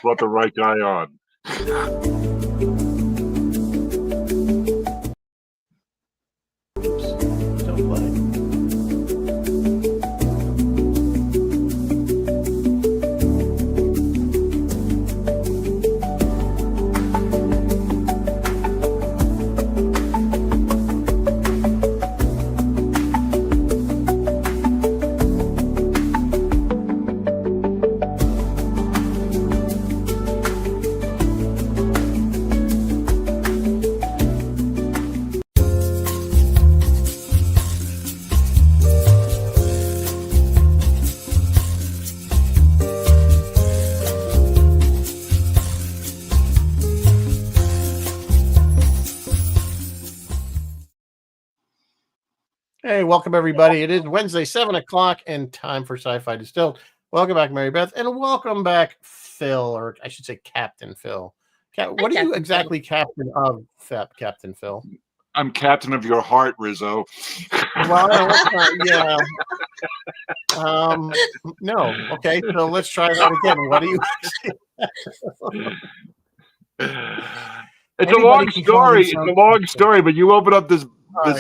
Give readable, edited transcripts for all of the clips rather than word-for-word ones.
brought the right guy on. Don't play. Hey, welcome everybody. It is Wednesday, 7 o'clock, and time for Sci-Fi Distilled. Welcome back, Mary Beth, and welcome back, Phil, or I should say Captain Phil. What are you exactly captain of, Captain Phil? I'm captain of your heart, Rizzo. Well, yeah. No. Okay, so let's try that again. What do you? It's a long story. It's a long story, but you open up this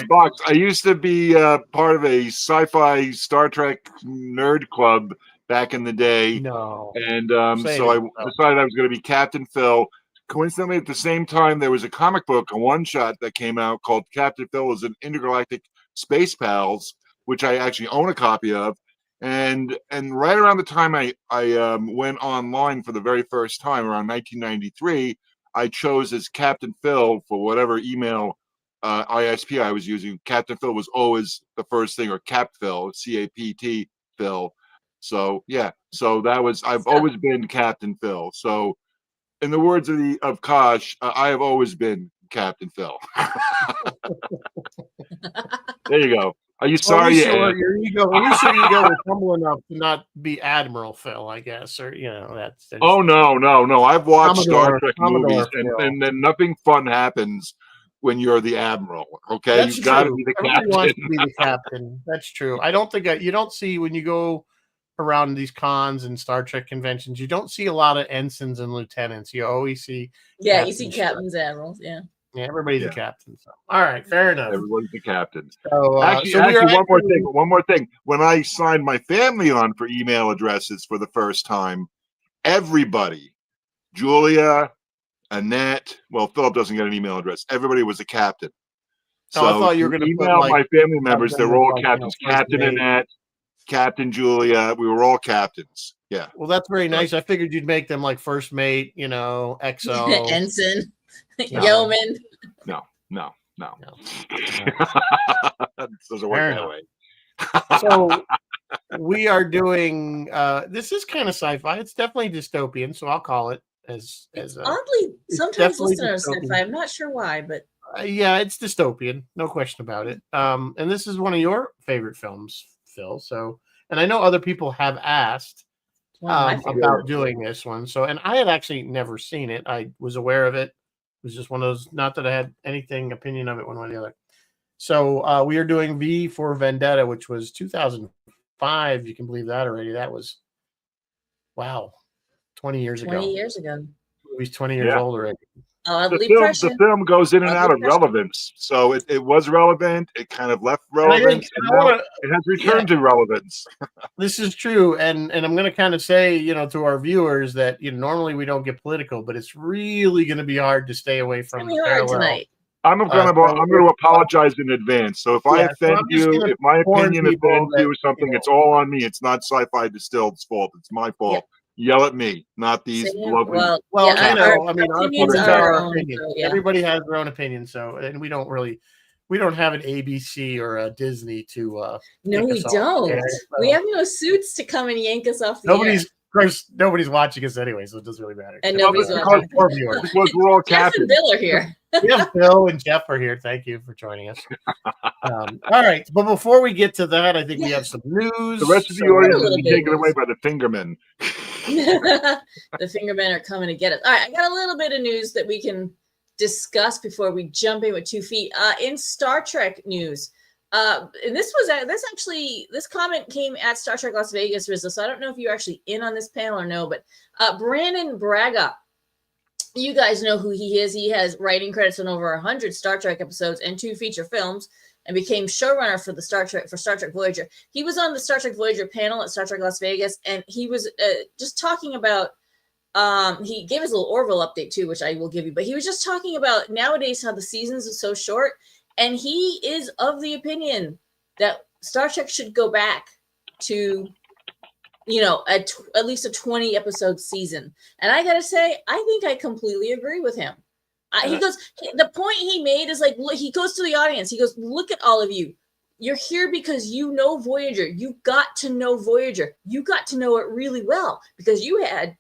box. I used to be part of a sci-fi Star Trek nerd club back in the day. No. And so I decided I was going to be Captain Phil. Coincidentally, at the same time, there was a comic book, a one-shot that came out called Captain Phil as an Intergalactic Space Pals, which I actually own a copy of. And right around the time I went online for the very first time, around 1993, I chose as Captain Phil for whatever email ISP I was using. Captain Phil was always the first thing, or Cap Phil, CAPT Phil. So yeah, so that was, I've always been Captain Phil. So in the words of Kosh, I have always been Captain Phil. There you go. Are you sorry? Your ego was humble enough to not be Admiral Phil, I guess, or that's. Oh no! I've watched Star Trek movies, and then nothing fun happens when you're the Admiral. Okay, you got to be the captain. Everyone wants to be the captain. That's true. I don't think you don't see when you go around these cons and Star Trek conventions, you don't see a lot of ensigns and lieutenants. You always see you see captains, admirals. Yeah, everybody's a captain. So all right, fair enough. Everyone's the captain. So, actually, one more thing. When I signed my family on for email addresses for the first time, everybody, Julia, Annette, well, Philip doesn't get an email address. Everybody was a captain. So I thought you were going to email my family members. They were all captains. Captain Annette, Captain Julia, we were all captains. Yeah. Well, that's very nice. I figured you'd make them like first mate, XO, ensign, yeoman. No. It doesn't work that way. So we are doing. This is kind of sci-fi. It's definitely dystopian, so I'll call it as oddly. Sometimes listeners sci-fi. I'm not sure why, but yeah, it's dystopian, no question about it. And this is one of your favorite films, Phil. So, and I know other people have asked about doing this one. So, and I had actually never seen it. I was aware of it. It was just one of those, not that I had anything opinion of it one way or the other. So we are doing V for Vendetta, which was 2005. You can believe that already. That was, wow, 20 years ago. 20 years ago. He's 20 years old already. The film goes in and out of relevance. So it was relevant. It kind of left relevance. It has returned to relevance. This is true. And I'm going to kind of say, to our viewers that, normally we don't get political, but it's really going to be hard to stay away from the parallel. Tonight. I'm going to apologize in advance. So if I offend you, if my opinion offends you or something, it's all on me. It's not Sci-Fi Distilled's fault. It's my fault. Yeah. Yell at me, not these lovely. Well, our opinions are our opinion. So, everybody has their own opinion. So, and we don't have an ABC or a Disney to. No, we don't. So, we have no suits to come and yank us off the air. Of course, nobody's watching us anyway, so it doesn't really matter. And nobody's watching. Because we're all captains. Jeff and Bill are here. Yeah, Bill and Jeff are here. Thank you for joining us. All right, but before we get to that, I think we have some news. The rest of the audience will be taken away by the fingermen. The fingermen are coming to get us. All right, I got a little bit of news that we can discuss before we jump in with 2 feet. In Star Trek news, And this comment came at Star Trek Las Vegas, Rizzo. So I don't know if you're actually in on this panel or no, but Brandon Braga, you guys know who he is. He has writing credits on over 100 Star Trek episodes and 2 feature films, and became showrunner for Star Trek Voyager. He was on the Star Trek Voyager panel at Star Trek Las Vegas, and he was just talking about. He gave us a little Orville update too, which I will give you. But he was just talking about nowadays how the seasons are so short, and he is of the opinion that Star Trek should go back to, at least a 20 episode season. And I gotta say, I think I completely agree with him. The point he made is like, he goes to the audience. He goes, look at all of you. You're here because you know Voyager. You got to know Voyager. You got to know it really well because you had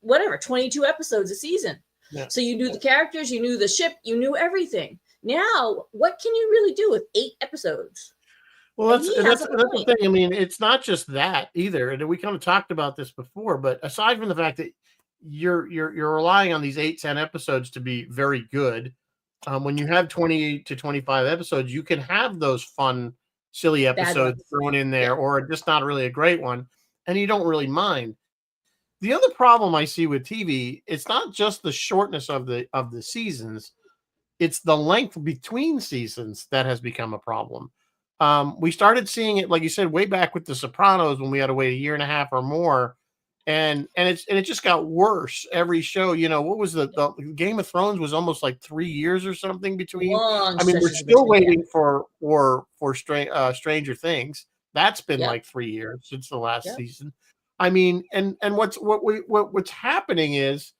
22 episodes a season. Yeah. So you knew the characters, you knew the ship, you knew everything. Now, what can you really do with 8 episodes? Well, that's the thing. I mean, it's not just that either. And we kind of talked about this before, but aside from the fact that you're relying on these 8-10 episodes to be very good, when you have 20 to 25 episodes, you can have those fun, silly episodes thrown in there, or just not really a great one, and you don't really mind. The other problem I see with TV, it's not just the shortness of the seasons, it's the length between seasons that has become a problem. We started seeing it, like you said, way back with The Sopranos when we had to wait a year and a half or more, and it just got worse every show. What was the Game of Thrones was almost like 3 years or something between. We're still waiting for Stranger Things. That's been like 3 years since the last season. And what's happening is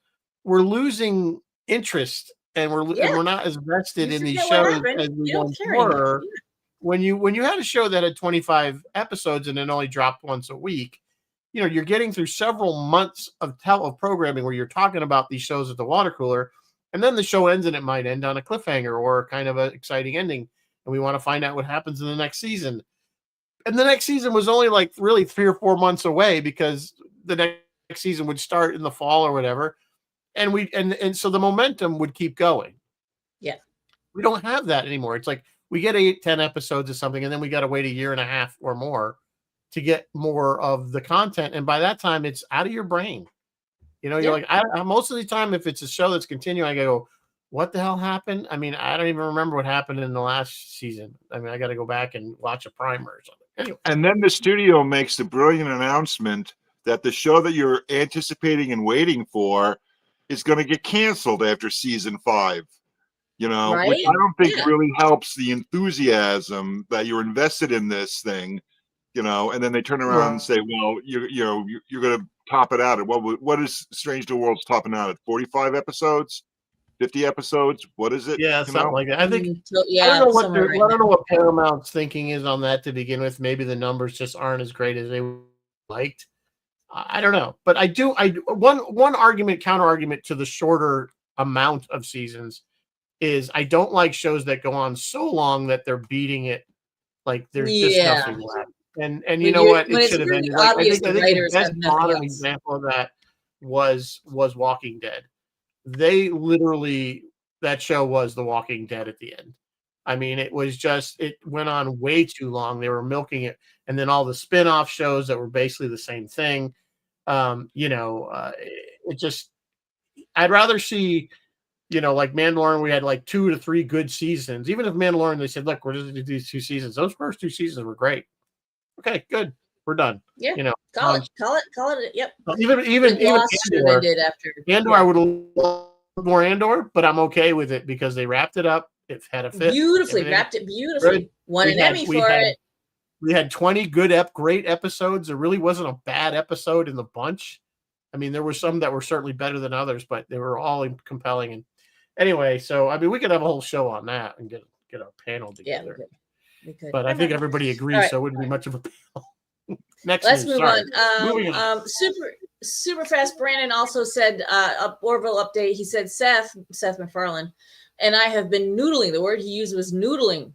we're losing interest, and we're not as vested in these shows as we once were. When you had a show that had 25 episodes and it only dropped once a week, you're getting through several months of programming where you're talking about these shows at the water cooler, and then the show ends and it might end on a cliffhanger or kind of an exciting ending, and we want to find out what happens in the next season. And the next season was only like really 3 or 4 months away because the next season would start in the fall or whatever. And so the momentum would keep going. Yeah. We don't have that anymore. It's like we get 8-10 episodes of something, and then we got to wait a year and a half or more to get more of the content. And by that time, it's out of your brain. You're like, most of the time, if it's a show that's continuing, I go, what the hell happened? I don't even remember what happened in the last season. I got to go back and watch a primer or something. Anyway. And then the studio makes the brilliant announcement that the show that you're anticipating and waiting for is going to get canceled after season 5. Right? Which I don't think really helps the enthusiasm that you're invested in this thing. And then they turn around and say, well, you're going to top it out at what is Strange New Worlds topping out at? 45 episodes? 50 episodes? What is it? Yeah, something like that. I think I don't know what Paramount's thinking is on that to begin with. Maybe the numbers just aren't as great as they liked. I don't know. But one counter argument to the shorter amount of seasons is I don't like shows that go on so long that they're beating it like there's just nothing left. And you know what? It should have ended. I think the best modern example of that was Walking Dead. They literally, that show was The Walking Dead at the end. It went on way too long. They were milking it. And then all the spin-off shows that were basically the same thing. I'd rather see, like Mandalorian, we had like 2 to 3 good seasons. Even if Mandalorian, they said, look, we're just going to do these 2 seasons. Those first 2 seasons were great. Okay, good. We're done. Yeah. Call it. Yep. Even Andor, did after. I would love more Andor, but I'm okay with it because they wrapped it up. It had a fit. Wrapped it beautifully. Good. Won an Emmy for it. We had 20 great episodes. There really wasn't a bad episode in the bunch. There were some that were certainly better than others, but they were all compelling. And anyway, so we could have a whole show on that and get our panel together. Yeah, we could. But I think everybody agrees, right. So it wouldn't be much of a panel. Let's move on. Super fast. Brandon also said Orville update. He said Seth MacFarlane, and I have been noodling. The word he used was noodling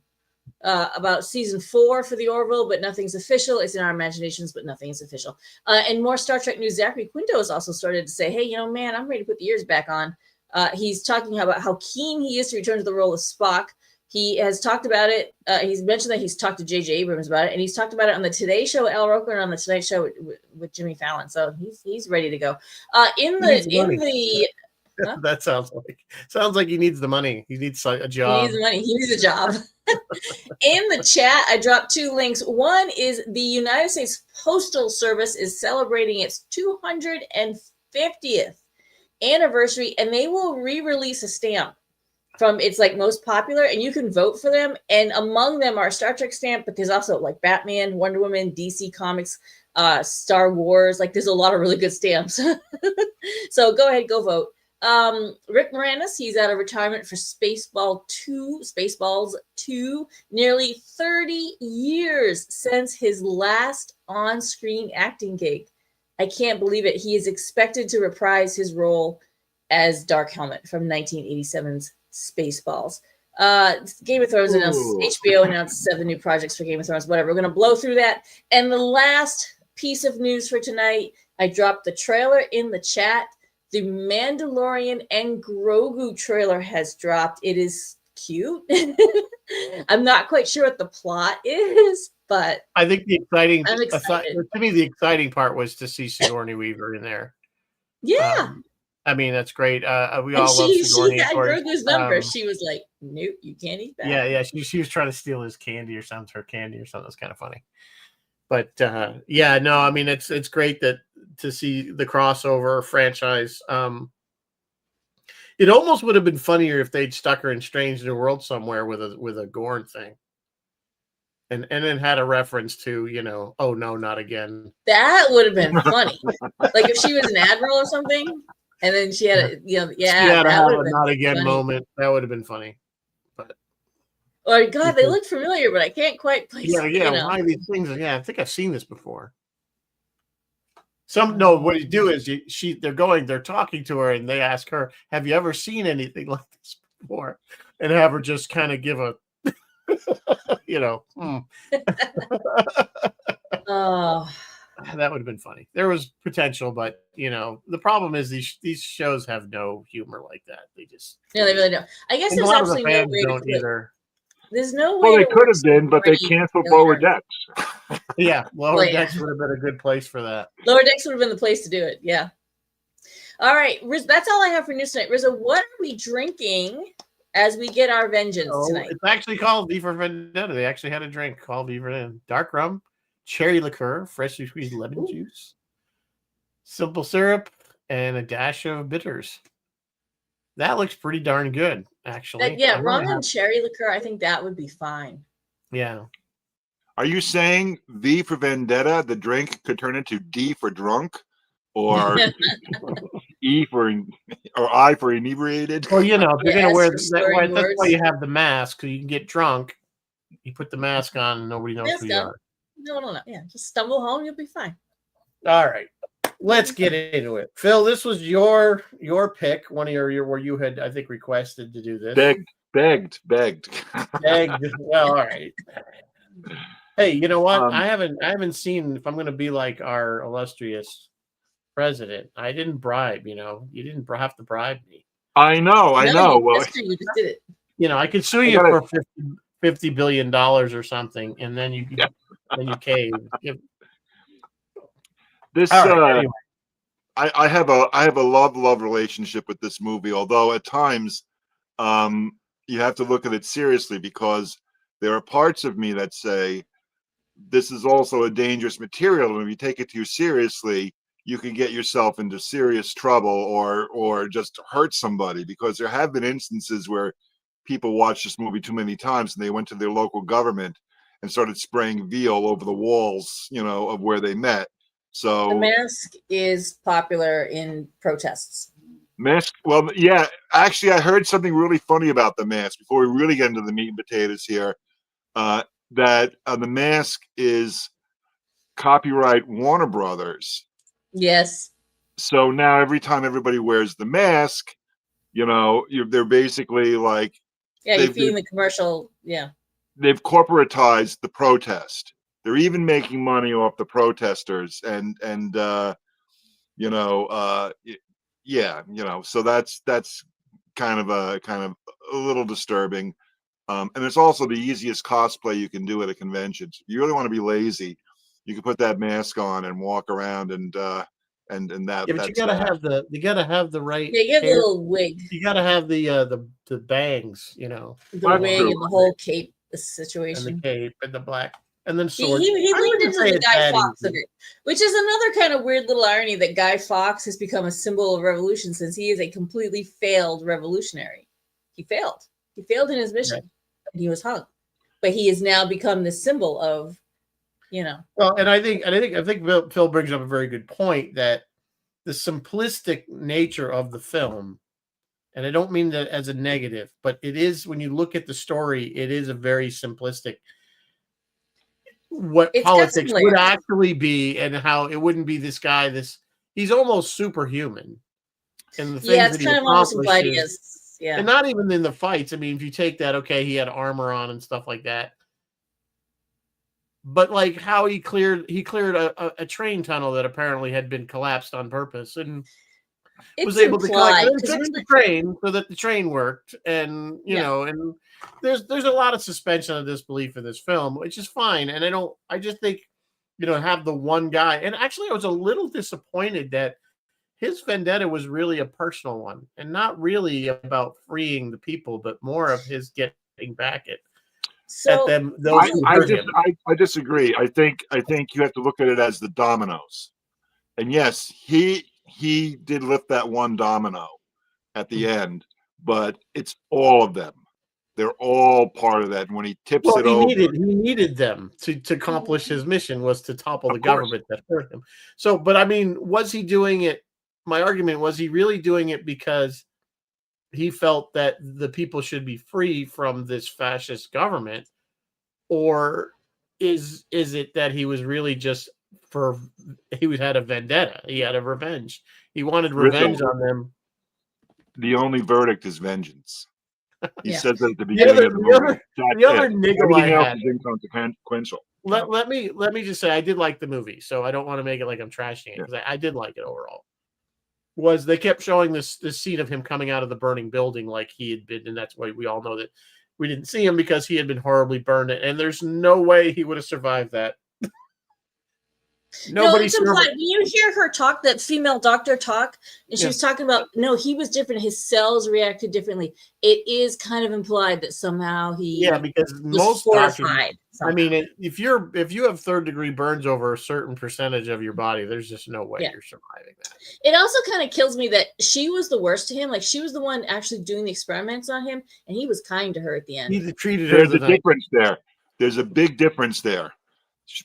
about season 4 for the Orville, but nothing's official. It's in our imaginations, but nothing is official. And more Star Trek news. Zachary Quinto has also started to say, "Hey, man, I'm ready to put the ears back on." He's talking about how keen he is to return to the role of Spock. He has talked about it. He's mentioned that he's talked to J.J. Abrams about it, and he's talked about it on the Today Show, Al Roker, and on the Tonight Show with Jimmy Fallon. So he's ready to go. Huh? That sounds like he needs the money. He needs a job. He needs the money. He needs a job. In the chat, I dropped 2 links. One is the United States Postal Service is celebrating its 250th anniversary, and they will re-release a stamp from its like most popular, and you can vote for them. And among them are Star Trek stamp, but there's also like Batman, Wonder Woman, DC Comics, Star Wars. Like there's a lot of really good stamps. So go ahead, go vote. Rick Moranis, he's out of retirement for Spaceballs 2, nearly 30 years since his last on-screen acting gig. I can't believe it. He is expected to reprise his role as Dark Helmet from 1987's Spaceballs. Game of Thrones announced, HBO announced 7 new projects for Game of Thrones, whatever. We're going to blow through that. And the last piece of news for tonight, I dropped the trailer in the chat. The Mandalorian and Grogu trailer has dropped. It is cute. I'm not quite sure what the plot is, but I think the exciting part was to see Sigourney Weaver in there. Yeah. I mean, that's great. We all love Sigourney. She had Grogu's number. She was like, nope, you can't eat that. Yeah. She was trying to steal his candy or something, her candy or something. It was kind of funny. But yeah, no, I mean, it's great to see the crossover franchise. It almost would have been funnier if they'd stuck her in Strange New World somewhere with a Gorn thing. And then had a reference to, oh no, not again. That would have been funny. Like if she was an admiral or something, and then she had she had to have a not again funny moment. That would have been funny. But God, they look familiar, but I can't quite place. Yeah. Why these things? Yeah, I think I've seen this before. What you do is they're talking to her and they ask her, "Have you ever seen anything like this before?" And have her just kind of give a, Oh, that would have been funny. There was potential, but the problem is these shows have no humor like that. They just they really don't. I guess there's absolutely no way to either. There's no way. Well, they could have been, but they canceled Lower Decks. Yeah, Lower Decks would have been a good place for that. Lower Decks would have been the place to do it. Yeah. All right, Riz, that's all I have for news tonight. Rizzo, what are we drinking as we get our vengeance tonight? It's actually called V for Vendetta. They actually had a drink called V for Vendetta. Dark rum, cherry liqueur, freshly squeezed lemon juice, simple syrup, and a dash of bitters. That looks pretty darn good, actually. Rum and cherry liqueur, I think that would be fine. Yeah. Are you saying V for Vendetta, the drink, could turn into D for drunk? Or I for inebriated? Well, you're going to wear that's why you have the mask, so you can get drunk. You put the mask on, and nobody knows who you are. No. Yeah, just stumble home, you'll be fine. All right. Let's get into it. Phil, this was your pick, one of your where you had, I think, requested to do this. Begged. Well, all right. Hey, you know what? I haven't seen, if I'm going to be like our illustrious president, I didn't bribe, you didn't have to bribe me. I know. Well, you just did it. I could sue you for $50 billion or something, and then you cave. This anyway. I have a love relationship with this movie, although at times you have to look at it seriously, because there are parts of me that say this is also a dangerous material, and if you take it too seriously, you can get yourself into serious trouble or just hurt somebody, because there have been instances where people watched this movie too many times and they went to their local government and started spraying veal over the walls, of where they met. So The Mask is popular in protests. Mask, well, yeah. Actually, I heard something really funny about The Mask before we really get into the meat and potatoes here. That The Mask is copyright Warner Brothers. Yes. So now every time everybody wears the mask, they're basically like, you're feeding the commercial. Yeah. They've corporatized the protest. They're even making money off the protesters, and so that's kind of a little disturbing. And it's also the easiest cosplay you can do at a convention. If you really want to be lazy, you can put that mask on and walk around and that. Yeah, but you gotta have the right They get a hair. little wig, You gotta have the bangs, you know, the That's wig, true. and the whole cape and the situation. cape and the black, and then He, swords. he, he I leaned wouldn't into say the it's Guy that Fawkes of easy. it, which is another kind of weird little irony that Guy Fawkes has become a symbol of revolution since he is a completely failed revolutionary. He failed. He failed in his mission, and he was hung. But he has now become the symbol of, Well, and I think Phil brings up a very good point that the simplistic nature of the film, and I don't mean that as a negative, but it is, when you look at the story, it is a very simplistic what It's got politics some would layers. actually be, and how it wouldn't be this guy. He's almost superhuman in the Yeah, things it's that he kind of almost implied he accomplishes, is. Yeah. and not even in the fights. I mean, if you take that, okay, he had armor on and stuff like that, but like how he cleared a train tunnel that apparently had been collapsed on purpose, and was It's able to collect implied. and then fix the train so that the train worked, and and there's a lot of suspension of disbelief in this film, which is fine. And I just think, have the one guy. And actually, I was a little disappointed that his vendetta was really a personal one and not really about freeing the people, but more of his getting back at them. Those who hurt him. I disagree. I think you have to look at it as the dominoes. And yes, he did lift that one domino at the end, but it's all of them. They're all part of that. And when he tips Well, it over, he needed them to accomplish his mission, was to topple the government that hurt him. So, but I mean, was he doing it? My argument was, he really doing it because he felt that the people should be free from this fascist government, or is it that he was really just he had a vendetta, he had a revenge, he wanted revenge on them? The only verdict is vengeance. He says that at the The beginning of the movie. the other niggle I Everything else had. is inconsequential. Let me just say, I did like the movie, so I don't want to make it like I'm trashing it, because I did like it overall. Was they kept showing this scene of him coming out of the burning building like he had been, and that's why we all know that we didn't see him, because he had been horribly burned, and there's no way he would have survived that. Nobody. No, it's implied. When you hear her talk, that female doctor talk, and she was talking about, no, he was different. His cells reacted differently. It is kind of implied that somehow he because was most fortified. I mean, if you have third-degree burns over a certain percentage of your body, there's just no way you're surviving that. It also kind of kills me that she was the worst to him. Like, she was the one actually doing the experiments on him, and he was kind to her at the end. He treated her. There's a difference there. There's a big difference there.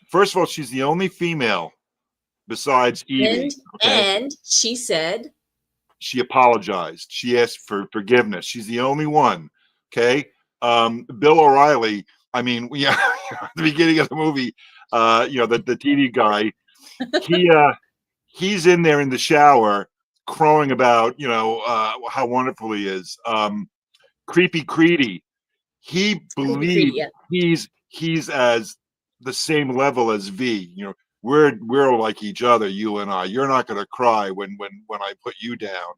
First of all, she's the only female besides Evie. And she said, she apologized. She asked for forgiveness. She's the only one. Okay. Bill O'Reilly, I mean, at the beginning of the movie, the TV guy, he's in there in the shower crowing about, how wonderful he is. Creepy Creedy, he believes he's as the same level as V. We're like each other, you and I. You're not going to cry when I put you down.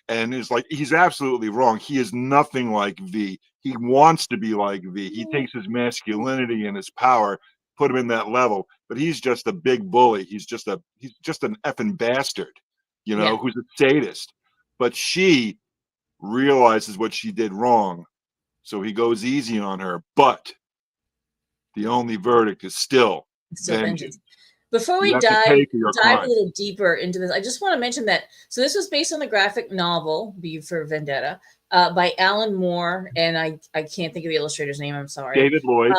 And it's like, he's absolutely wrong. He is nothing like V. He wants to be like V. He takes his masculinity and his power, put him in that level, but he's just a big bully. He's just an effing bastard, who's a sadist. But she realizes what she did wrong, so he goes easy on her. But the only verdict is still vengeance. Before we dive a little deeper into this, I just want to mention that, so this was based on the graphic novel, B for Vendetta, by Alan Moore, and I can't think of the illustrator's name, I'm sorry. David Lloyd.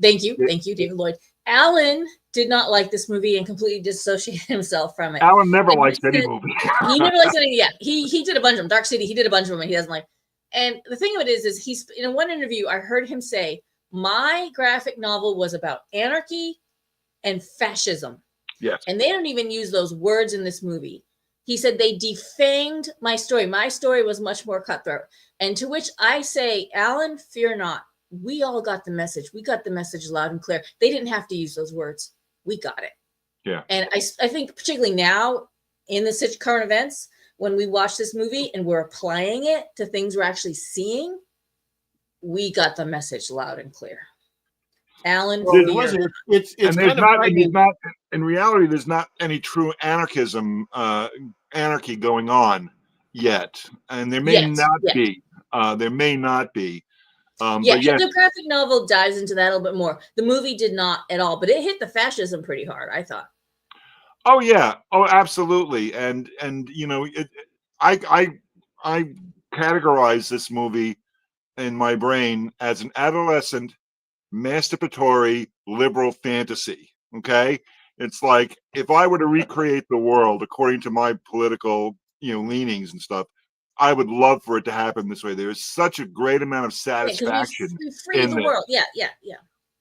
Thank you, David Lloyd. Alan did not like this movie and completely dissociated himself from it. Alan never likes any movie. He never likes any, he did a bunch of them. Dark City, he did a bunch of them, and he doesn't like. And the thing of it is he's, in one interview, I heard him say, my graphic novel was about anarchy and fascism. Yes. And they don't even use those words in this movie. He said they defanged my story. My story was much more cutthroat. And to which I say, Alan, fear not. We all got the message. We got the message loud and clear. They didn't have to use those words. We got it. Yeah. And I think particularly now in the such current events, when we watch this movie and we're applying it to things we're actually seeing, we got the message loud and clear. Alan Well, Fear. it wasn't. It's and there's kind of not, and there's frightening. not, in reality, there's not any true anarchy going on yet, and there may not be. There may not be. Yeah, but yes, the graphic novel dives into that a little bit more. The movie did not at all, but it hit the fascism pretty hard, I thought. oh yeah, oh absolutely, and you know, I categorize this movie in my brain as an adolescent masturbatory liberal fantasy. Okay, it's like if I were to recreate the world according to my political, leanings and stuff, I would love for it to happen this way. There is such a great amount of satisfaction we free in the this. world. Yeah.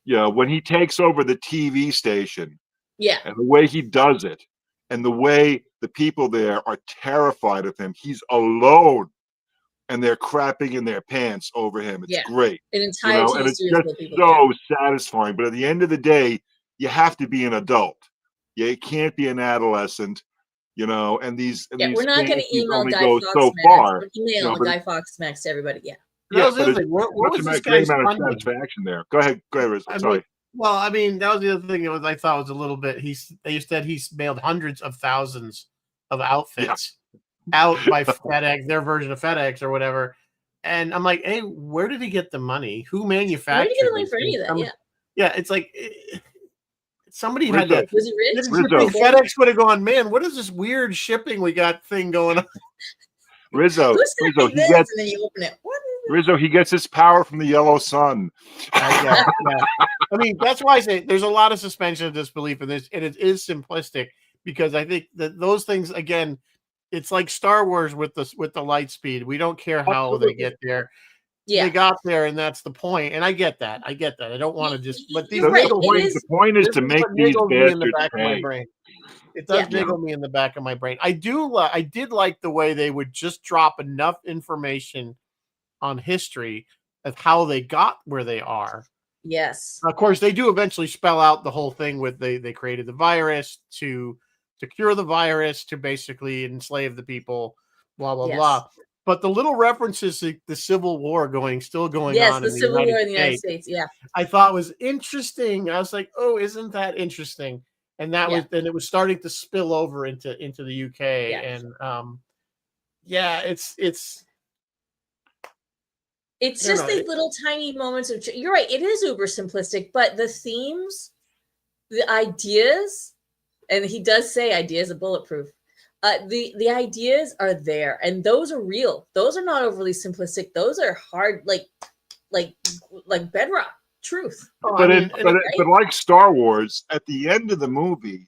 Yeah, when he takes over the TV station, Yeah, and the way he does it, and the way the people there are terrified of him. He's alone, and they're crapping in their pants over him. It's great, an entire and TV it's series just people so satisfying. But at the end of the day, you have to be an adult. You can't be an adolescent, and these we're not going to email only Guy go Fawkes so Max. far. Email Guy Fawkes Max to everybody. Yeah. That was the but other thing. What was this great guy's amount of funding? satisfaction there. Go ahead, Riz. Sorry. Well, I mean, that was the other thing that I thought was a little bit. They said he's mailed hundreds of thousands of outfits out by FedEx, their version of FedEx or whatever. And I'm like, hey, where did he get the money? Who manufactured? Where did he get the money for any of that? Yeah, it's like somebody Rizzo. had to. Was he rich? Rizzo. FedEx would have gone, man. What is this weird shipping we got thing going on? Rizzo. Who He gets. and then you open it. What is it? Rizzo, he gets his power from the yellow sun. Yeah. I mean, that's why I say there's a lot of suspension of disbelief in this, and it is simplistic because I think that those things, again, it's like Star Wars with the light speed. We don't care how they get there. Yeah. They got there, and that's the point. And I get that. I don't want to just. But these the point is to make these bastards in the back of my brain. It does niggle me in the back of my brain. I did like the way they would just drop enough information on history of how they got where they are. Yes. Of course, they do eventually spell out the whole thing with they created the virus to cure the virus, to basically enslave the people, blah, blah, blah. But the little references to the Civil War still going on. Yes, the Civil War in the United States. Yeah. I thought was interesting. I was like, oh, isn't that interesting? And that was, and it was starting to spill over into the UK. Yes. And it's just these little tiny moments of. You're right. It is uber simplistic, but the themes, the ideas, and he does say ideas are bulletproof. The ideas are there, and those are real. Those are not overly simplistic. Those are hard, like bedrock truth. But like Star Wars, at the end of the movie,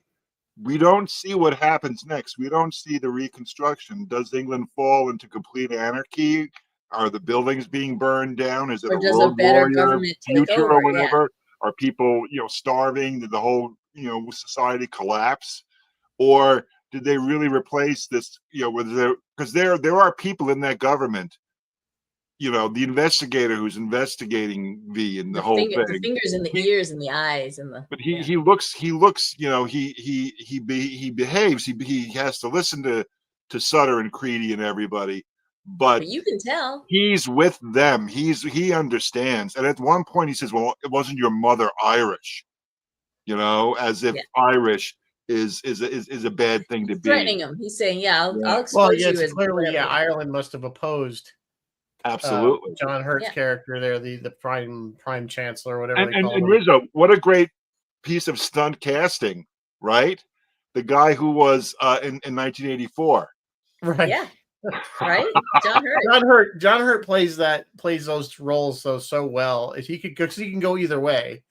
we don't see what happens next. We don't see the reconstruction. Does England fall into complete anarchy? Are the buildings being burned down? Is it a world warrior future or whatever? Are people, starving? Did the whole, society collapse? Or did they really replace this, because there are people in that government, the investigator who's investigating the whole thing. The fingers and the ears and the eyes and the. But he looks, he behaves. He has to listen to Sutter and Creedy and everybody. But you can tell he's with them. He understands. And at one point he says, well, it wasn't your mother Irish, as if Irish is a bad thing to be. Threatening him. He's saying, I'll expose you as clearly, Ireland must have opposed. Absolutely. John Hurt's character there, the prime chancellor, or whatever they call him. And Rizzo, what a great piece of stunt casting, right? The guy who was in 1984. Right. Yeah. Right, John Hurt plays those roles so well. If he can go either way.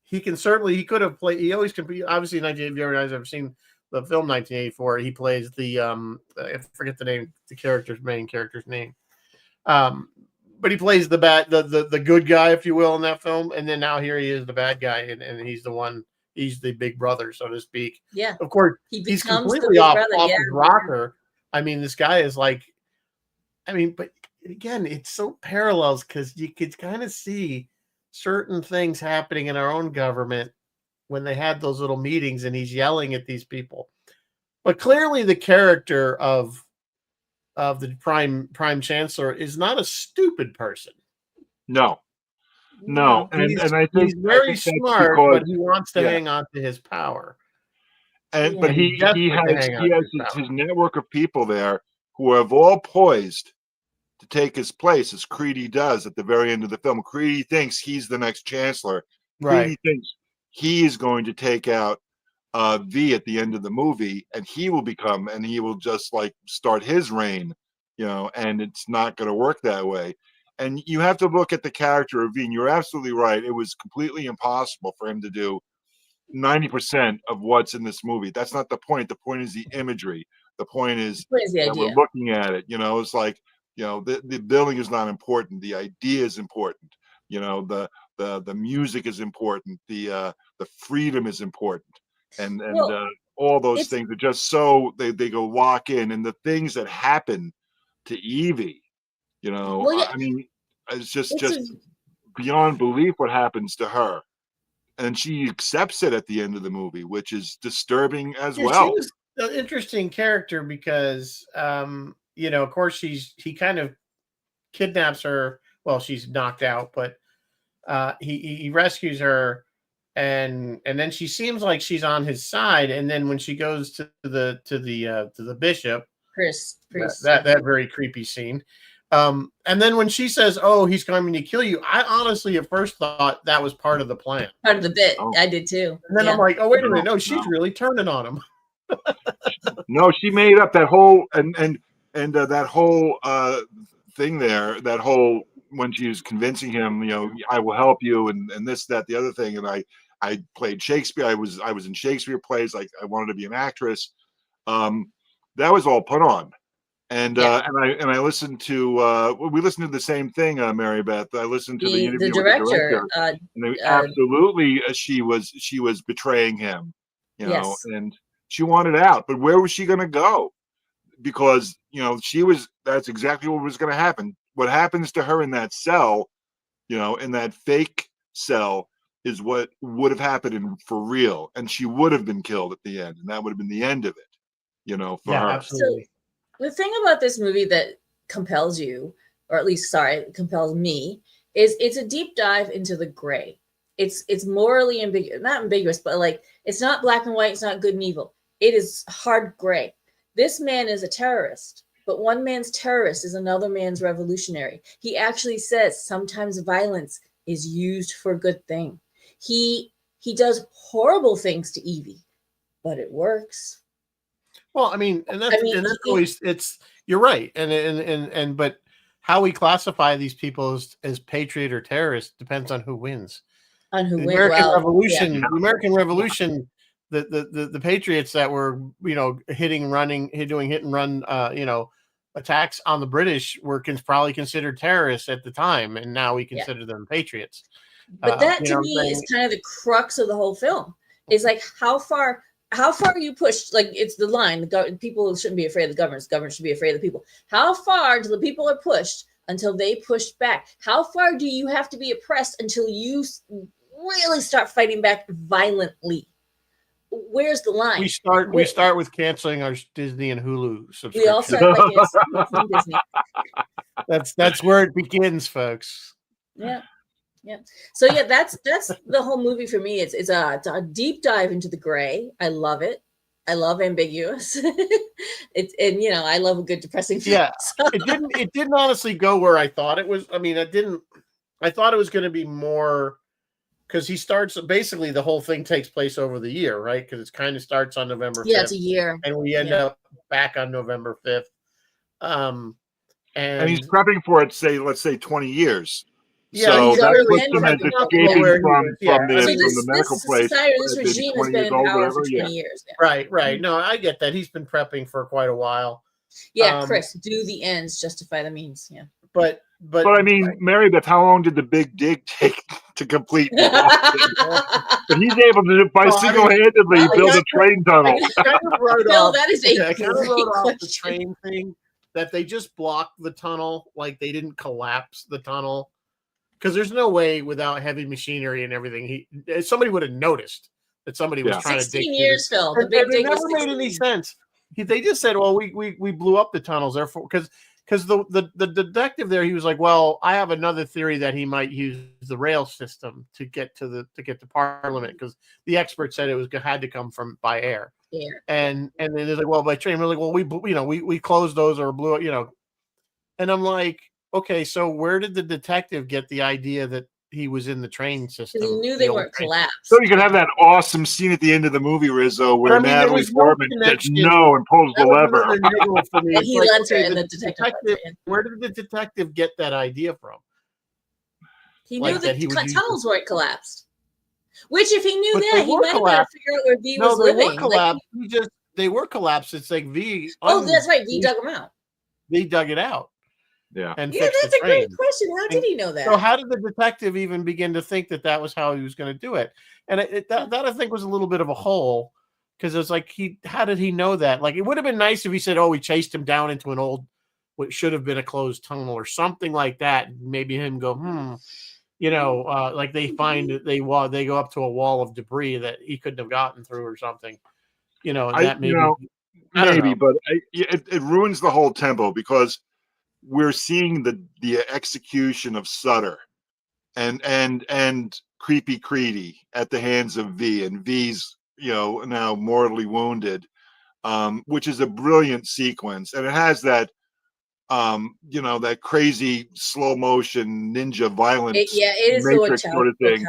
He could have played. He always can be. Obviously, 1984. If you guys ever seen the film 1984, he plays the I forget the name, main character's name. But he plays the good guy, if you will, in that film. And then now here he is, the bad guy, and he's the one. He's the big brother, so to speak. Yeah. Of course, he's completely off his rocker. I mean, this guy is but again, it's so parallels because you could kind of see certain things happening in our own government when they had those little meetings and he's yelling at these people. But clearly the character of the prime chancellor is not a stupid person. No. No, and I think he's very that's smart, because, but he wants to yeah. hang on to his power. But And he's he desperate to has hang on to his power. his network of people there who have all poised to take his place, as Creedy does at the very end of the film. Creedy thinks he's the next chancellor. Right. Creedy thinks he is going to take out V at the end of the movie, and he will just like start his reign, and it's not going to work that way. And you have to look at the character of V, and you're absolutely right. It was completely impossible for him to do 90% of what's in this movie. That's not the point. The point is the imagery. The point is What is the that idea? we're looking at it. It's like, the building is not important. The idea is important. The music is important. The freedom is important. And all those things are just so they go lock in. And the things that happen to Evie, I mean, it's just beyond belief what happens to her. And she accepts it at the end of the movie, which is disturbing as well. She was an interesting character because, of course, he kind of kidnaps her. Well, she's knocked out, but he rescues her, and then she seems like she's on his side. And then when she goes to the bishop, Chris, that very creepy scene. And then when she says, "Oh, he's coming to kill you," I honestly at first thought that was part of the plan, part of the bit. I did too. And then I'm like, "Oh, wait a minute! No, she's really turning on him." No, she made up that whole and that whole thing there. That whole when she was convincing him, I will help you, and this, that, the other thing. And I played Shakespeare. I was in Shakespeare plays. Like I wanted to be an actress. That was all put on. And I listened to we listened to the same thing, Mary Beth. I listened to the interview with the director, and they, absolutely she was betraying him, and she wanted out. But where was she going to go? Because that's exactly what was going to happen. What happens to her in that cell, in that fake cell, is what would have happened for real, and she would have been killed at the end, and that would have been the end of it, for her. Absolutely. So, the thing about this movie that compels you, or at least, compels me, is it's a deep dive into the gray. It's morally ambiguous, not ambiguous, but like it's not black and white. It's not good and evil. It is hard gray. This man is a terrorist, but one man's terrorist is another man's revolutionary. He actually says sometimes violence is used for a good thing. He does horrible things to Evie, but it works. Well, I mean, and that's always you're right, and but how we classify these people as patriot or terrorist depends on who wins. On who wins. The American Revolution, the patriots that were doing hit and run attacks on the British were probably considered terrorists at the time, and now we consider them patriots. But that to me is kind of the crux of the whole film. Is like how far are you pushed? Like it's the line. People shouldn't be afraid of the government. Government should be afraid of the people. How far do the people are pushed until they push back? How far do you have to be oppressed until you really start fighting back violently? Where's the line? We start with canceling our Disney and Hulu subscription. We all start by canceling Disney. That's where it begins, folks. Yeah. So that's the whole movie for me. It's a deep dive into the gray. I love it. I love ambiguous. I love a good depressing film. Yeah. It didn't honestly go where I thought it was. I mean, I thought it was going to be more because he starts basically the whole thing takes place over the year, right? Because it kind of starts on November 5th. Yeah, it's a year. And we end up back on November 5th. And he's prepping for it, let's say 20 years. Yeah, so that puts him as escaping from the medical place. This regime has been in power for 20 years. Yeah. Right. No, I get that. He's been prepping for quite a while. Yeah, Chris, do the ends justify the means. Yeah. But I mean, Mary Beth, how long did the big dig take to complete? But he's able to, single-handedly build a train tunnel. That is a great question. The train thing that they just blocked the tunnel, like they didn't collapse the tunnel. Because there's no way without heavy machinery and everything, somebody would have noticed that somebody was trying to dig. 16 years, Phil. The big dig never made any sense. They just said, "Well, we blew up the tunnels, therefore." Because because the detective there, he was like, well, I have another theory that he might use the rail system to get to Parliament, because the expert said it had to come by air. Yeah. And then they're like, well, by train. We're like, well, we closed those or blew it, And I'm like, okay, so where did the detective get the idea that he was in the train system? Because he knew they weren't collapsed. So you can have that awesome scene at the end of the movie, Rizzo, where Natalie Portman says no and pulls the lever. For me. And he lets her, and the detective. Where did the detective get that idea from? He knew that tunnels weren't collapsed. Which, if he knew that, he might have got to figure out where V was living. They were collapsed. They were collapsed. It's like V. Oh, that's right. V dug them out. V dug it out. Yeah. That's a great question. How did he know that? So how did the detective even begin to think that was how he was going to do it? And that I think was a little bit of a hole, because it's like, how did he know that? Like, it would have been nice if he said, oh, we chased him down into an old, what should have been a closed tunnel or something like that. Maybe him go, like they go up to a wall of debris that he couldn't have gotten through or something. Maybe, but it ruins the whole tempo, because we're seeing the execution of Sutter and Creepy Creedy at the hands of V, and V's now mortally wounded, which is a brilliant sequence, and it has that that crazy slow motion ninja violence, it is Matrix sort of thing,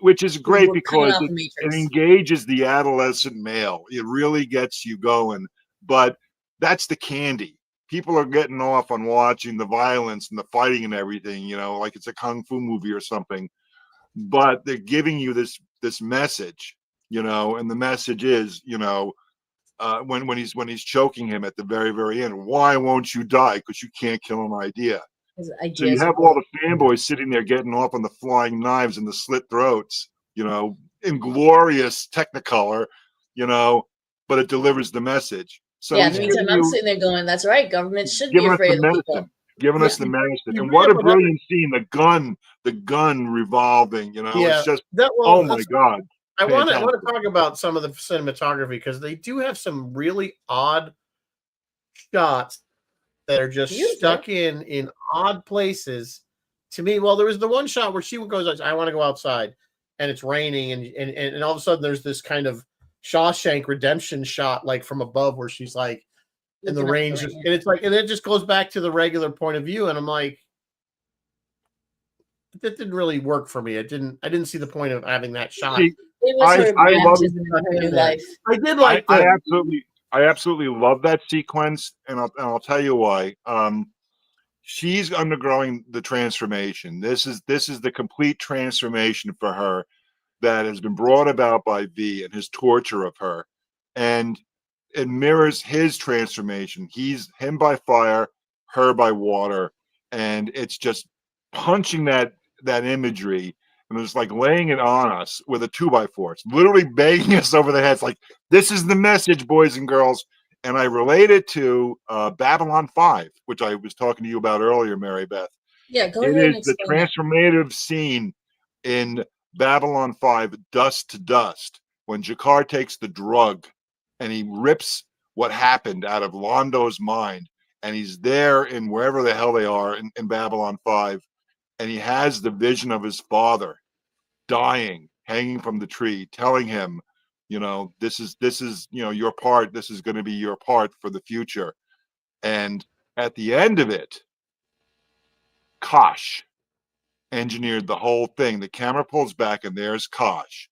which is great because it engages the adolescent male. It really gets you going, but that's the candy. People are getting off on watching the violence and the fighting and everything, like it's a kung fu movie or something. But they're giving you this message, and the message is, when he's choking him at the very, very end, why won't you die? Because you can't kill an idea. So you have all the fanboys sitting there getting off on the flying knives and the slit throats, in glorious Technicolor, but it delivers the message. So yeah, meantime, I'm sitting there going, that's right, government should be afraid of people. Giving us the medicine. And what a brilliant scene, the gun revolving, it's just, oh my God. I want to talk about some of the cinematography, because they do have some really odd shots that are just stuck in odd places. To me, well, there was the one shot where she goes, I want to go outside, and it's raining, and all of a sudden there's this kind of Shawshank Redemption shot, like from above, where she's like in the range, and it's like, and it just goes back to the regular point of view, and I'm like, that didn't really work for me. I didn't see the point of having that shot. It was I did like I absolutely love that sequence, and I'll tell you why. She's undergoing the transformation. This is the complete transformation for her that has been brought about by V and his torture of her, and it mirrors his transformation. He's him by fire, her by water, and it's just punching that imagery, and it's like laying it on us with a 2x4. It's literally banging us over the heads, like, this is the message, boys and girls. And I relate it to Babylon 5, which I was talking to you about earlier, Mary Beth. Yeah, go ahead. It is the transformative scene in Babylon 5, Dust to Dust, when Jakar takes the drug and he rips what happened out of Londo's mind, and he's there in wherever the hell they are in Babylon 5, and he has the vision of his father dying, hanging from the tree, telling him, this is your part. This is going to be your part for the future. And at the end of it, Kosh engineered the whole thing. The camera pulls back, and there's Kosh.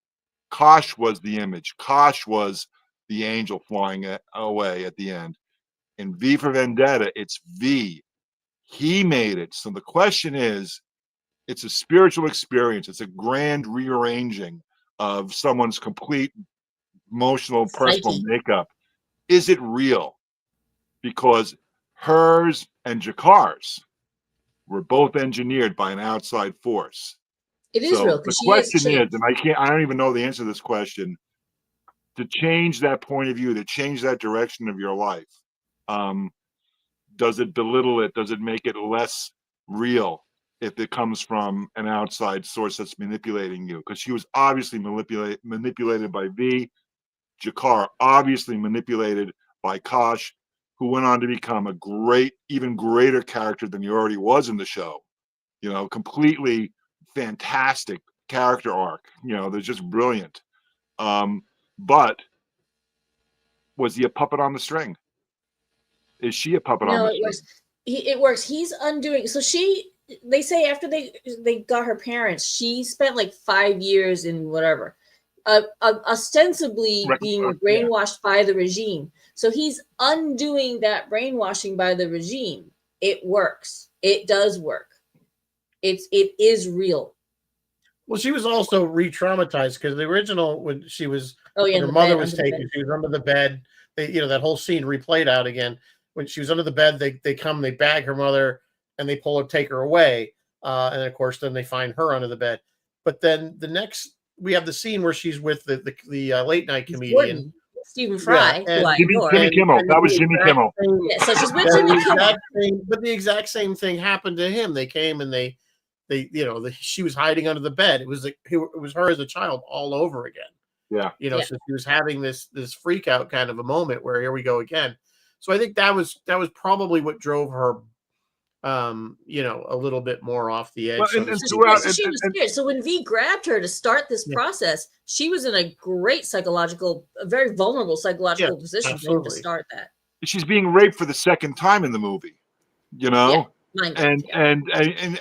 Kosh was the image. Kosh was the angel flying away at the end. In V for Vendetta, it's V. He made it. So the question is, it's a spiritual experience. It's a grand rearranging of someone's complete emotional, personal makeup. Is it real? Because hers and Jakar's were both engineered by an outside force. It is real. The question is, and I don't even know the answer to this question, to change that point of view, to change that direction of your life, does it belittle it? Does it make it less real if it comes from an outside source that's manipulating you? Because she was obviously manipulated by V. Jakar obviously manipulated by Kosh, who went on to become a great, even greater character than he already was in the show. You know, completely fantastic character arc. You know, they're just brilliant. But was he a puppet on the string? Is she a puppet on No, the it string? works. It works. He's undoing. So they say after they got her parents, she spent like 5 years in whatever, ostensibly being brainwashed by the regime. So he's undoing that brainwashing by the regime. It works. It does work. It is real. Well, she was also re-traumatized because the original, when she was, when her mother was taken, she was under the bed. They, that whole scene replayed out again. When she was under the bed, they bag her mother, and they take her away. And of course, then they find her under the bed. But then we have the scene where she's with the late night comedian. Stephen Fry, and Jimmy Kimmel. That was Jimmy Kimmel. Yeah, so she's with Jimmy Kimmel. But the exact same thing happened to him. They came and she was hiding under the bed. It was her as a child all over again. Yeah. So she was having this freak out kind of a moment where here we go again. So I think that was probably what drove her, a little bit more off the edge. She was scared. So when V grabbed her to start this process, she was in a great a very vulnerable psychological position for him to start that. She's being raped for the second time in the movie,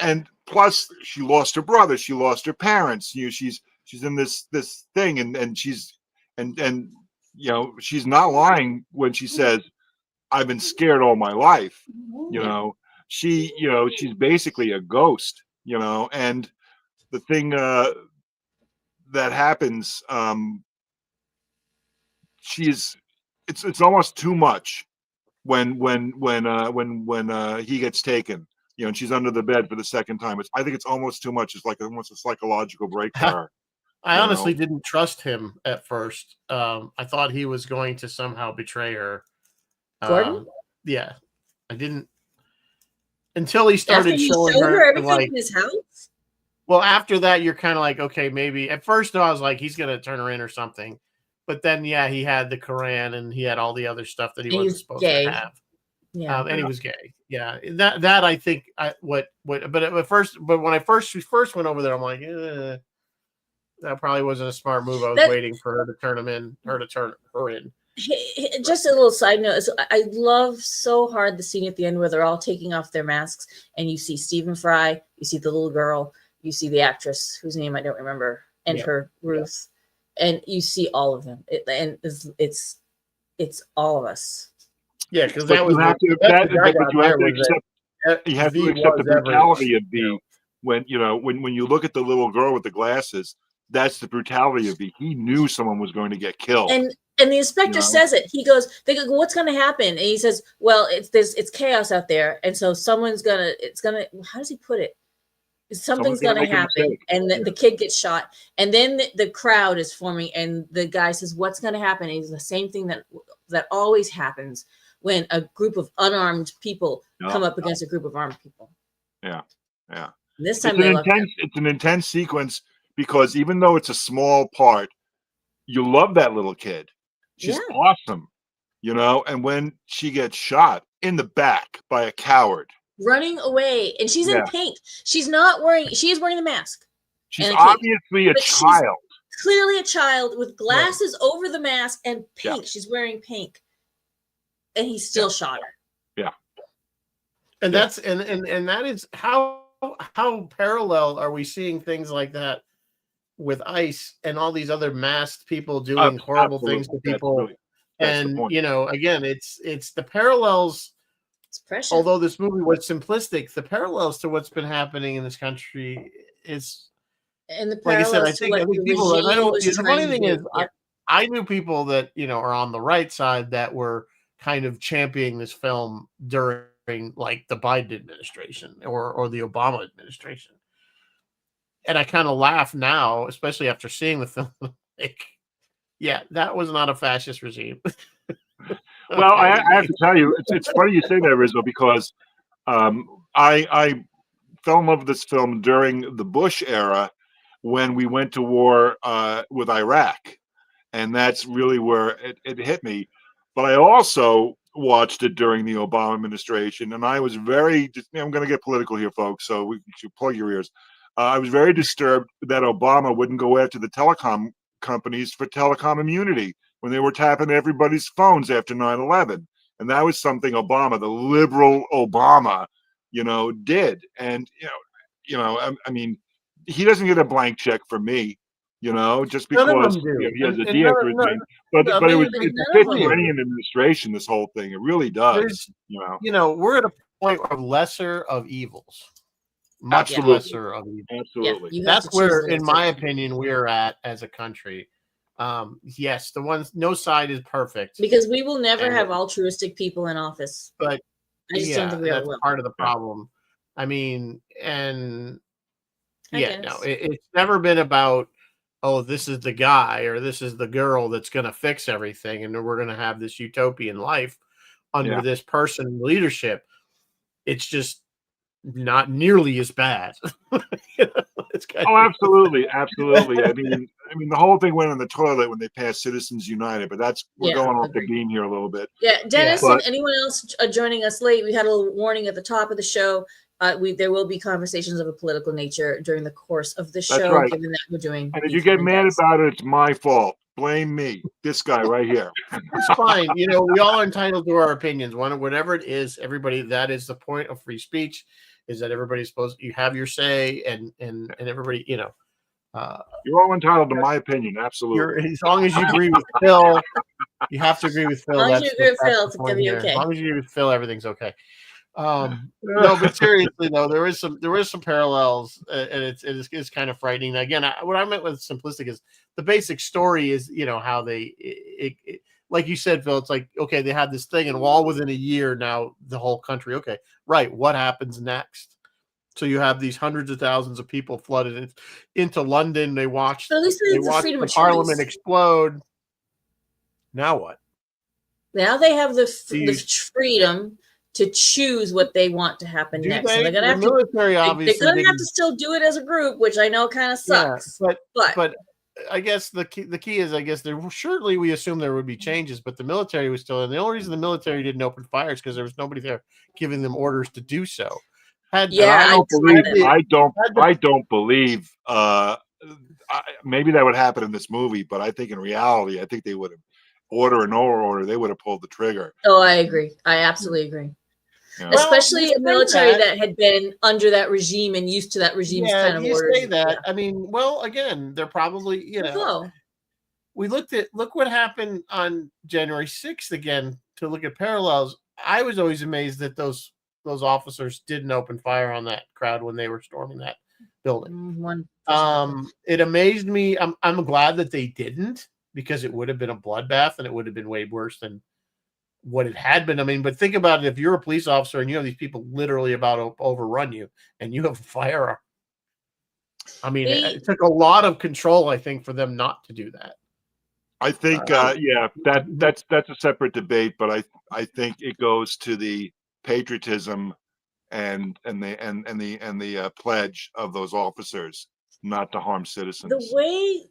and plus she lost her brother, she lost her parents. She's in this thing, and she's she's not lying when she says, I've been scared all my life. She's basically a ghost, and the thing that happens, it's almost too much when he gets taken, and she's under the bed for the second time. I think it's almost too much. It's like almost a psychological break for her. I honestly didn't trust him at first. I thought he was going to somehow betray her. Gordon? Yeah, I didn't until he started showing her everything in his house. Well, after that, you're kind of like, okay, maybe. At first, I was like, he's gonna turn her in or something, but then, he had the Quran and he had all the other stuff that he wasn't supposed to have. Yeah, and he was gay. Yeah, that I think but when I first went over there, I'm like, that probably wasn't a smart move. I was waiting for her to turn her in. Just a little side note. So I love so hard the scene at the end where they're all taking off their masks and you see Stephen Fry, you see the little girl, you see the actress whose name I don't remember, and her Ruth, and you see all of them. It's all of us. Yeah, because you have to accept the brutality of V. When you look at the little girl with the glasses, that's the brutality of V. He knew someone was going to get killed. And the inspector says it. They go, what's going to happen? And he says, well, it's chaos out there. And so how does he put it? Something's going to happen. And the kid gets shot. And then the crowd is forming. And the guy says, what's going to happen? And it's the same thing that always happens when a group of unarmed people come up against a group of armed people. Yeah. This time it's an intense sequence because even though it's a small part, you love that little kid. She's awesome, and when she gets shot in the back by a coward, running away, and she's in pink. She is wearing the mask. She's obviously a child. Clearly a child with glasses over the mask and pink. Yeah. She's wearing pink. And he still shot her. Yeah. And that's and that is how parallel are we seeing things like that with ICE and all these other masked people doing horrible things to people. That's again, it's the parallels. It's precious. Although this movie was simplistic, the parallels to what's been happening in this country is. And the parallels, like I said, I think people. I don't. The funny thing is, I knew people that are on the right side that were kind of championing this film during like the Biden administration or the Obama administration. And I kind of laugh now, especially after seeing the film. Like, yeah, that was not a fascist regime. Well, I have to tell you, it's funny you say that, Rizzo, because I fell in love with this film during the Bush era when we went to war with Iraq. And that's really where it hit me. But I also watched it during the Obama administration, and I was very. I'm going to get political here, folks, so we should plug your ears. I was very disturbed that Obama wouldn't go after the telecom companies for telecom immunity when they were tapping everybody's phones after 9/11, and that was something Obama, the liberal Obama, did. And I mean, he doesn't get a blank check from me, just None of because them do. he has a And D after his name. But no, but it maybe was Like, it's none a of fit them for do. any administration. This whole thing, it really does. There's, we're at a point of lesser of evils, much Absolutely. lesser of evils. Absolutely. You have That's to choose where, the in my lesser. opinion, we're at as a country. Yes, no side is perfect, Because we will never And- have altruistic people in office. but I just don't yeah, think we ever that's will. part of the problem. I mean, and I yeah, guess. no, it's never been about, oh, this is the guy or this is the girl that's going to fix everything, and we're going to have this utopian life under Yeah. this person leadership. It's just not nearly as bad. It's kind Oh, of, absolutely, absolutely. I mean, the whole thing went in the toilet when they passed Citizens United, but we're Yeah, going off agreed. the beam here a little bit. Yeah, Dennis Yeah. and anyone else joining us late, we had a little warning at the top of the show. There will be conversations of a political nature during the course of the show, right. given that we're doing. And if the you get mad Vendettas. about it, it's my fault. Blame me. This guy right here. it's fine. We all are entitled to our opinions. Whatever it is, everybody, that is the point of free speech, is that everybody's you have your say, and everybody, You're all entitled to my opinion. you're, Absolutely. as long as you agree with Phil, you have to agree with Phil. As long as you agree with Phil, the it's point gonna be here. okay. As long as you agree with Phil, everything's okay. No, but seriously though, there is some parallels, and it's kind of frightening. Again, what I meant with simplistic is the basic story is how they like you said, Phil. It's like, okay, they had this thing, and all within a year now the whole country. Okay, right. What happens next? So you have these hundreds of thousands of people flooded into London. They watched. But at least They it's the watched freedom the of parliament choice. explode. Now what? Now they have the These- freedom to choose what they want to happen Do next. So they? they're gonna The have military to. obviously They're gonna have didn't- to still do it as a group, which I know kind of sucks. Yeah, but but I guess the key is, I guess there surely we assume there would be changes, but the military was still in. The only reason the military didn't open fire is because there was nobody there giving them orders to do so. Yeah, I don't believe. Maybe that would happen in this movie, but I think in reality, I think they would have order and order. They would have pulled the trigger. Oh, I agree. I absolutely agree. Yeah. Especially a military that had been under that regime and used to that regime's kind of you orders. say that. I mean, well, again, they're probably look what happened on January 6th again. To look at parallels, I was always amazed that those officers didn't open fire on that crowd when they were storming that building. It amazed me. I'm glad that they didn't, because it would have been a bloodbath and it would have been way worse than what it had been. I mean, but think about it. If you're a police officer and you have these people literally about to overrun you and you have a firearm, I mean, it took a lot of control, I think, for them not to do that. I think, that's a separate debate, but I think it goes to the patriotism and the pledge of those officers not to harm citizens. The way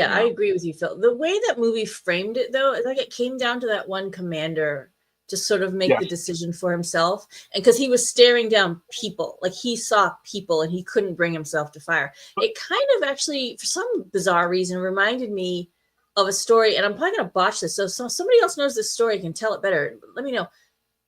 I agree with you, Phil. The way that movie framed it, though, is like it came down to that one commander to sort of make the decision for himself, and because he was staring down people, like he saw people and he couldn't bring himself to fire. It kind of actually, for some bizarre reason, reminded me of a story, and I'm probably going to botch this. So somebody else knows this story, can tell it better. Let me know.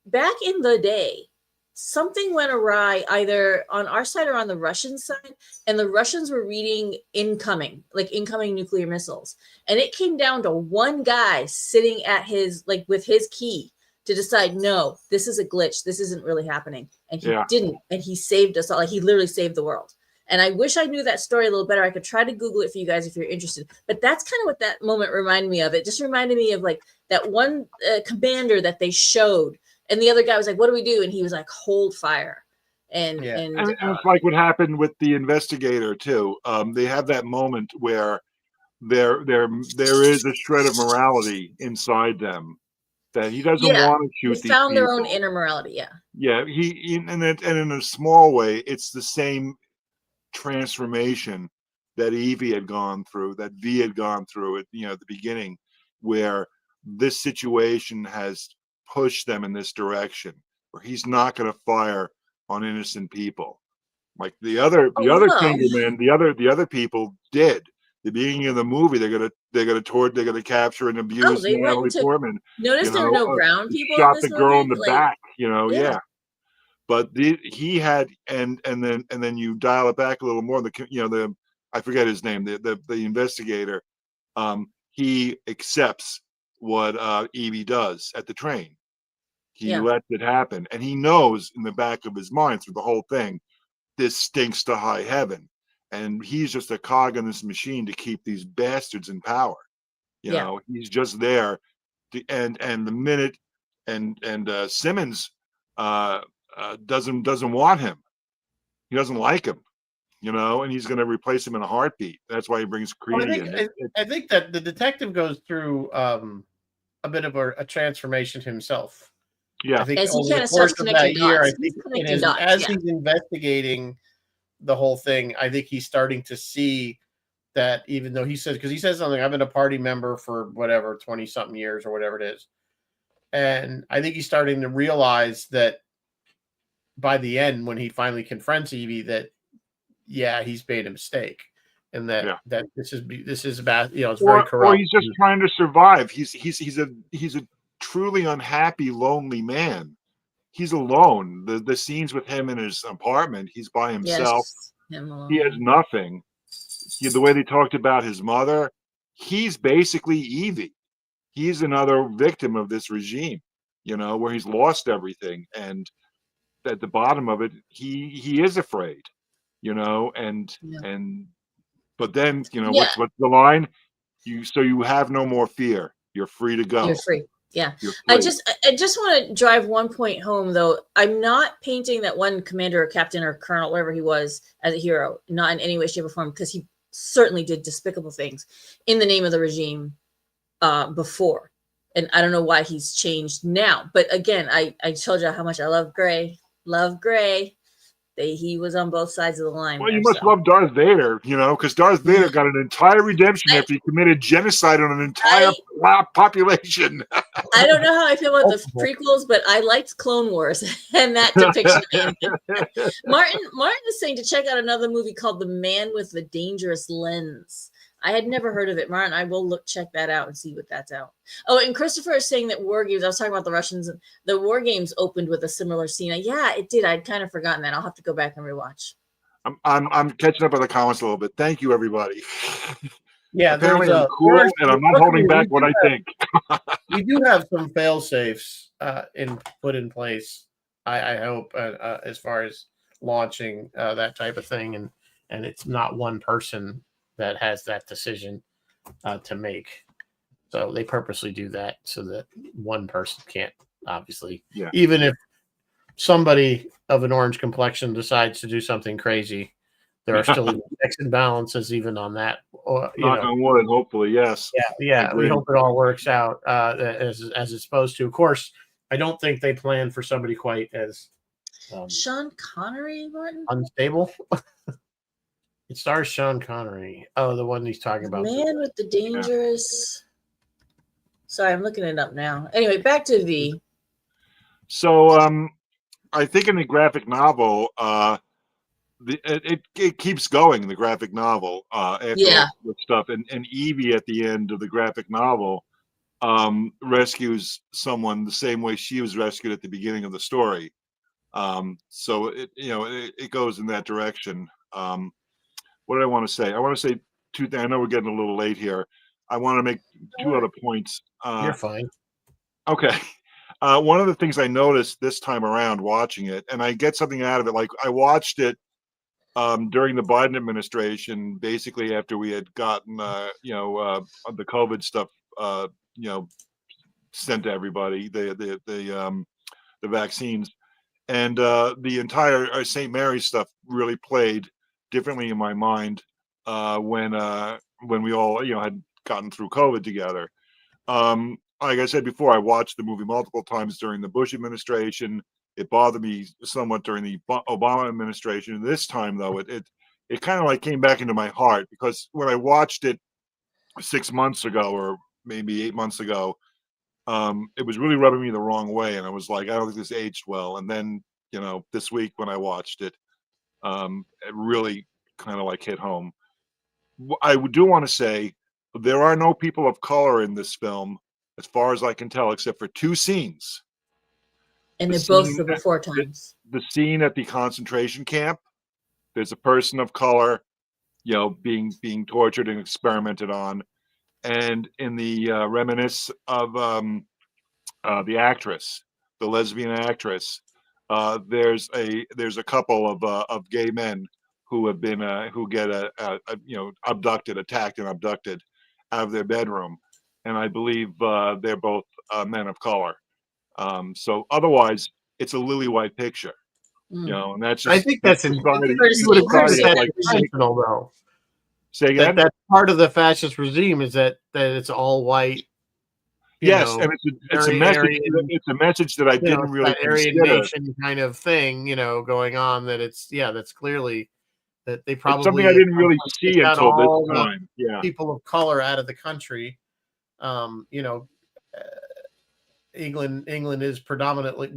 Back in the day, something went awry either on our side or on the Russian side, and the Russians were reading incoming nuclear missiles, and it came down to one guy sitting at his, like, with his key to decide, no, this is a glitch, this isn't really happening, and he didn't, and he saved us all. Like, he literally saved the world. And I wish I knew that story a little better. I could try to Google it for you guys if you're interested. But that's kind of what that moment reminded me of. It just reminded me of like that one commander that they showed, and the other guy was like, "What do we do?" And he was like, "Hold fire." And it's like what happened with the investigator too. They have that moment where there is a shred of morality inside them that he doesn't want to shoot. They found their own inner morality. Yeah. And in a small way, it's the same transformation that Evie had gone through, that V had gone through at the beginning, where this situation has push them in this direction where he's not going to fire on innocent people. Like the other Fingermen, the other people did. The beginning of the movie, they're gonna capture and abuse Natalie Portman. Notice there were no brown people. Shot in this the girl movie? in the Like, back. Yeah. But he had, and then you dial it back a little more. I forget his name. The investigator. He accepts what Evie does at the train. He lets it happen, and he knows in the back of his mind through the whole thing, this stinks to high heaven, and he's just a cog in this machine to keep these bastards in power. He's just there, and the minute and Simmons doesn't want him. He doesn't like him, and he's going to replace him in a heartbeat. That's why he brings Creedy in. I think that the detective goes through a bit of a transformation himself. Yeah, I think as over he kind the of course starts of connecting that year, dots. I think as he's investigating the whole thing, I think he's starting to see that even though he says something, I've been a party member for whatever 20 something years or whatever it is, and I think he's starting to realize that by the end, when he finally confronts Evie, that he's made a mistake, and that this is about it's very corrupt. Or he's just trying to survive. He's a truly unhappy, lonely man. He's alone. The scenes with him in his apartment, he's by himself. Yes, he has nothing. The way they talked about his mother, he's basically Evie. He's another victim of this regime, where he's lost everything, and at the bottom of it, he is afraid, but then what's the line? You have no more fear. You're free to go. You're free. Yeah. I just want to drive one point home, though. I'm not painting that one commander or captain or colonel, whatever he was, as a hero, not in any way, shape, or form, because he certainly did despicable things in the name of the regime before. And I don't know why he's changed now. But again, I told you how much I love Gray. Love Gray. He was on both sides of the line. Well, you must love Darth Vader, because Darth Vader got an entire redemption after he committed genocide on an entire population. I don't know how I feel about the prequels, but I liked Clone Wars and that depiction. Martin is saying to check out another movie called The Man with the Dangerous Lens. I had never heard of it, Martin. I will check that out and see what that's out. Oh, and Christopher is saying that War Games, I was talking about the Russians, the War Games opened with a similar scene. Yeah, it did. I'd kind of forgotten that. I'll have to go back and rewatch. I'm catching up on the comments a little bit. Thank you, everybody. Yeah, apparently I'm cool, and I'm not holding back what I think. We do have some fail safes put in place. I hope as far as launching that type of thing, and it's not one person that has that decision to make. So they purposely do that so that one person can't, obviously. Yeah. Even if somebody of an orange complexion decides to do something crazy, there are still checks and balances even on that. Knock on wood, hopefully, yes. Yeah. We hope it all works out as it's supposed to. Of course, I don't think they plan for somebody quite as Sean Connery, Martin? Unstable. It stars Sean Connery. Oh, the one he's talking about. Man with the Dangerous. Sorry, I'm looking it up now. Anyway, back to V. So, I think in the graphic novel, it keeps going. The graphic novel, after all stuff, and Evie at the end of the graphic novel, rescues someone the same way she was rescued at the beginning of the story. So it goes in that direction. What did I want to say? I want to say two things. I know we're getting a little late here. I want to make two other points. You're fine. Okay. One of the things I noticed this time around watching it, and I get something out of it, like I watched it during the Biden administration, basically after we had gotten, the COVID stuff, sent to everybody, the vaccines, and the entire St. Mary's stuff really played differently in my mind when we all had gotten through COVID together. Like I said before, I watched the movie multiple times during the Bush administration. It bothered me somewhat during the Obama administration. This time, though, it kind of like came back into my heart, because when I watched it 6 months ago, or maybe 8 months ago, it was really rubbing me the wrong way, and I was like, I don't think this aged well. And then, this week when I watched it, it really kind of like hit home. I do want to say there are no people of color in this film, as far as I can tell, except for two scenes. And they're both the before times. The scene at the concentration camp, there's a person of color, being tortured and experimented on, and in the reminisce of the actress, the lesbian actress, there's a couple of gay men who have been who get abducted, attacked, and abducted out of their bedroom, and I believe they're both men of color. So otherwise, it's a lily white picture, and that's just, I think that's society. You would agree that's like, intentional, though. Say again. That's part of the fascist regime is that it's all white. Yes, and it's a message. It's a message that I didn't really Aryan consider. nation kind of thing, going on. That that's clearly that they probably it's something I didn't really see until this time. Yeah, people of color out of the country. England is predominantly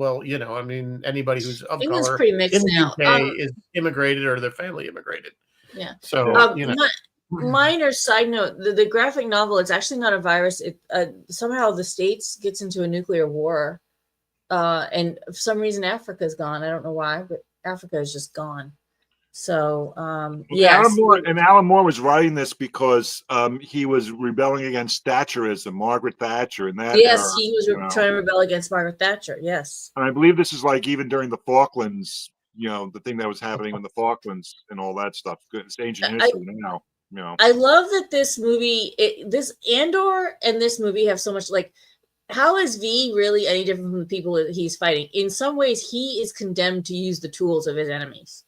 anybody who's of England's color pretty mixed in the now. UK is immigrated or their family immigrated. Yeah. So minor side note: the graphic novel. It's actually not a virus. It somehow the States gets into a nuclear war, and for some reason Africa's gone. I don't know why, but Africa is just gone. So yes. Alan Moore was writing this because he was rebelling against Thatcherism, Margaret Thatcher, and that. Yes, era, he was trying to rebel against Margaret Thatcher. Yes, and I believe this is like even during the Falklands. The thing that was happening in the Falklands and all that stuff. It's ancient history now. I love that this movie, this Andor and this movie have so much how is V really any different from the people that he's fighting? In some ways, he is condemned to use the tools of his enemies.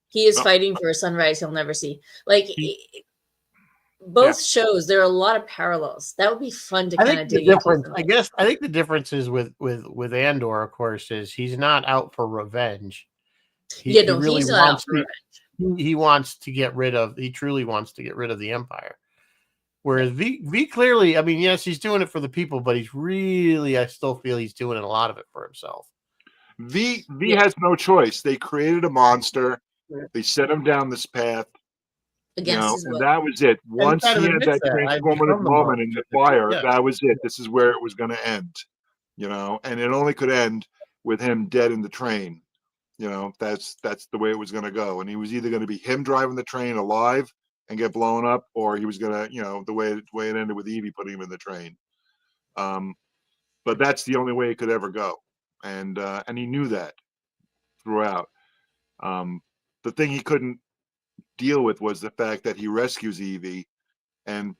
He is fighting for a sunrise he'll never see. Both shows, there are a lot of parallels. That would be fun to kind of dig into. I think the difference is with Andor, of course, is he's not out for revenge. He really wants revenge. He wants to get rid of. He truly wants to get rid of the Empire. Whereas V clearly, yes, he's doing it for the people, but I still feel he's doing a lot of it for himself. V has no choice. They created a monster. They set him down this path. And that was it. Once he had that transformative moment in the fire, that was it. This is where it was going to end. And it only could end with him dead in the train. That's the way it was going to go. And he was either going to be him driving the train alive and get blown up, or he was going to, the way it ended with Evie putting him in the train. But that's the only way it could ever go. And he knew that throughout. The thing he couldn't deal with was the fact that he rescues Evie, and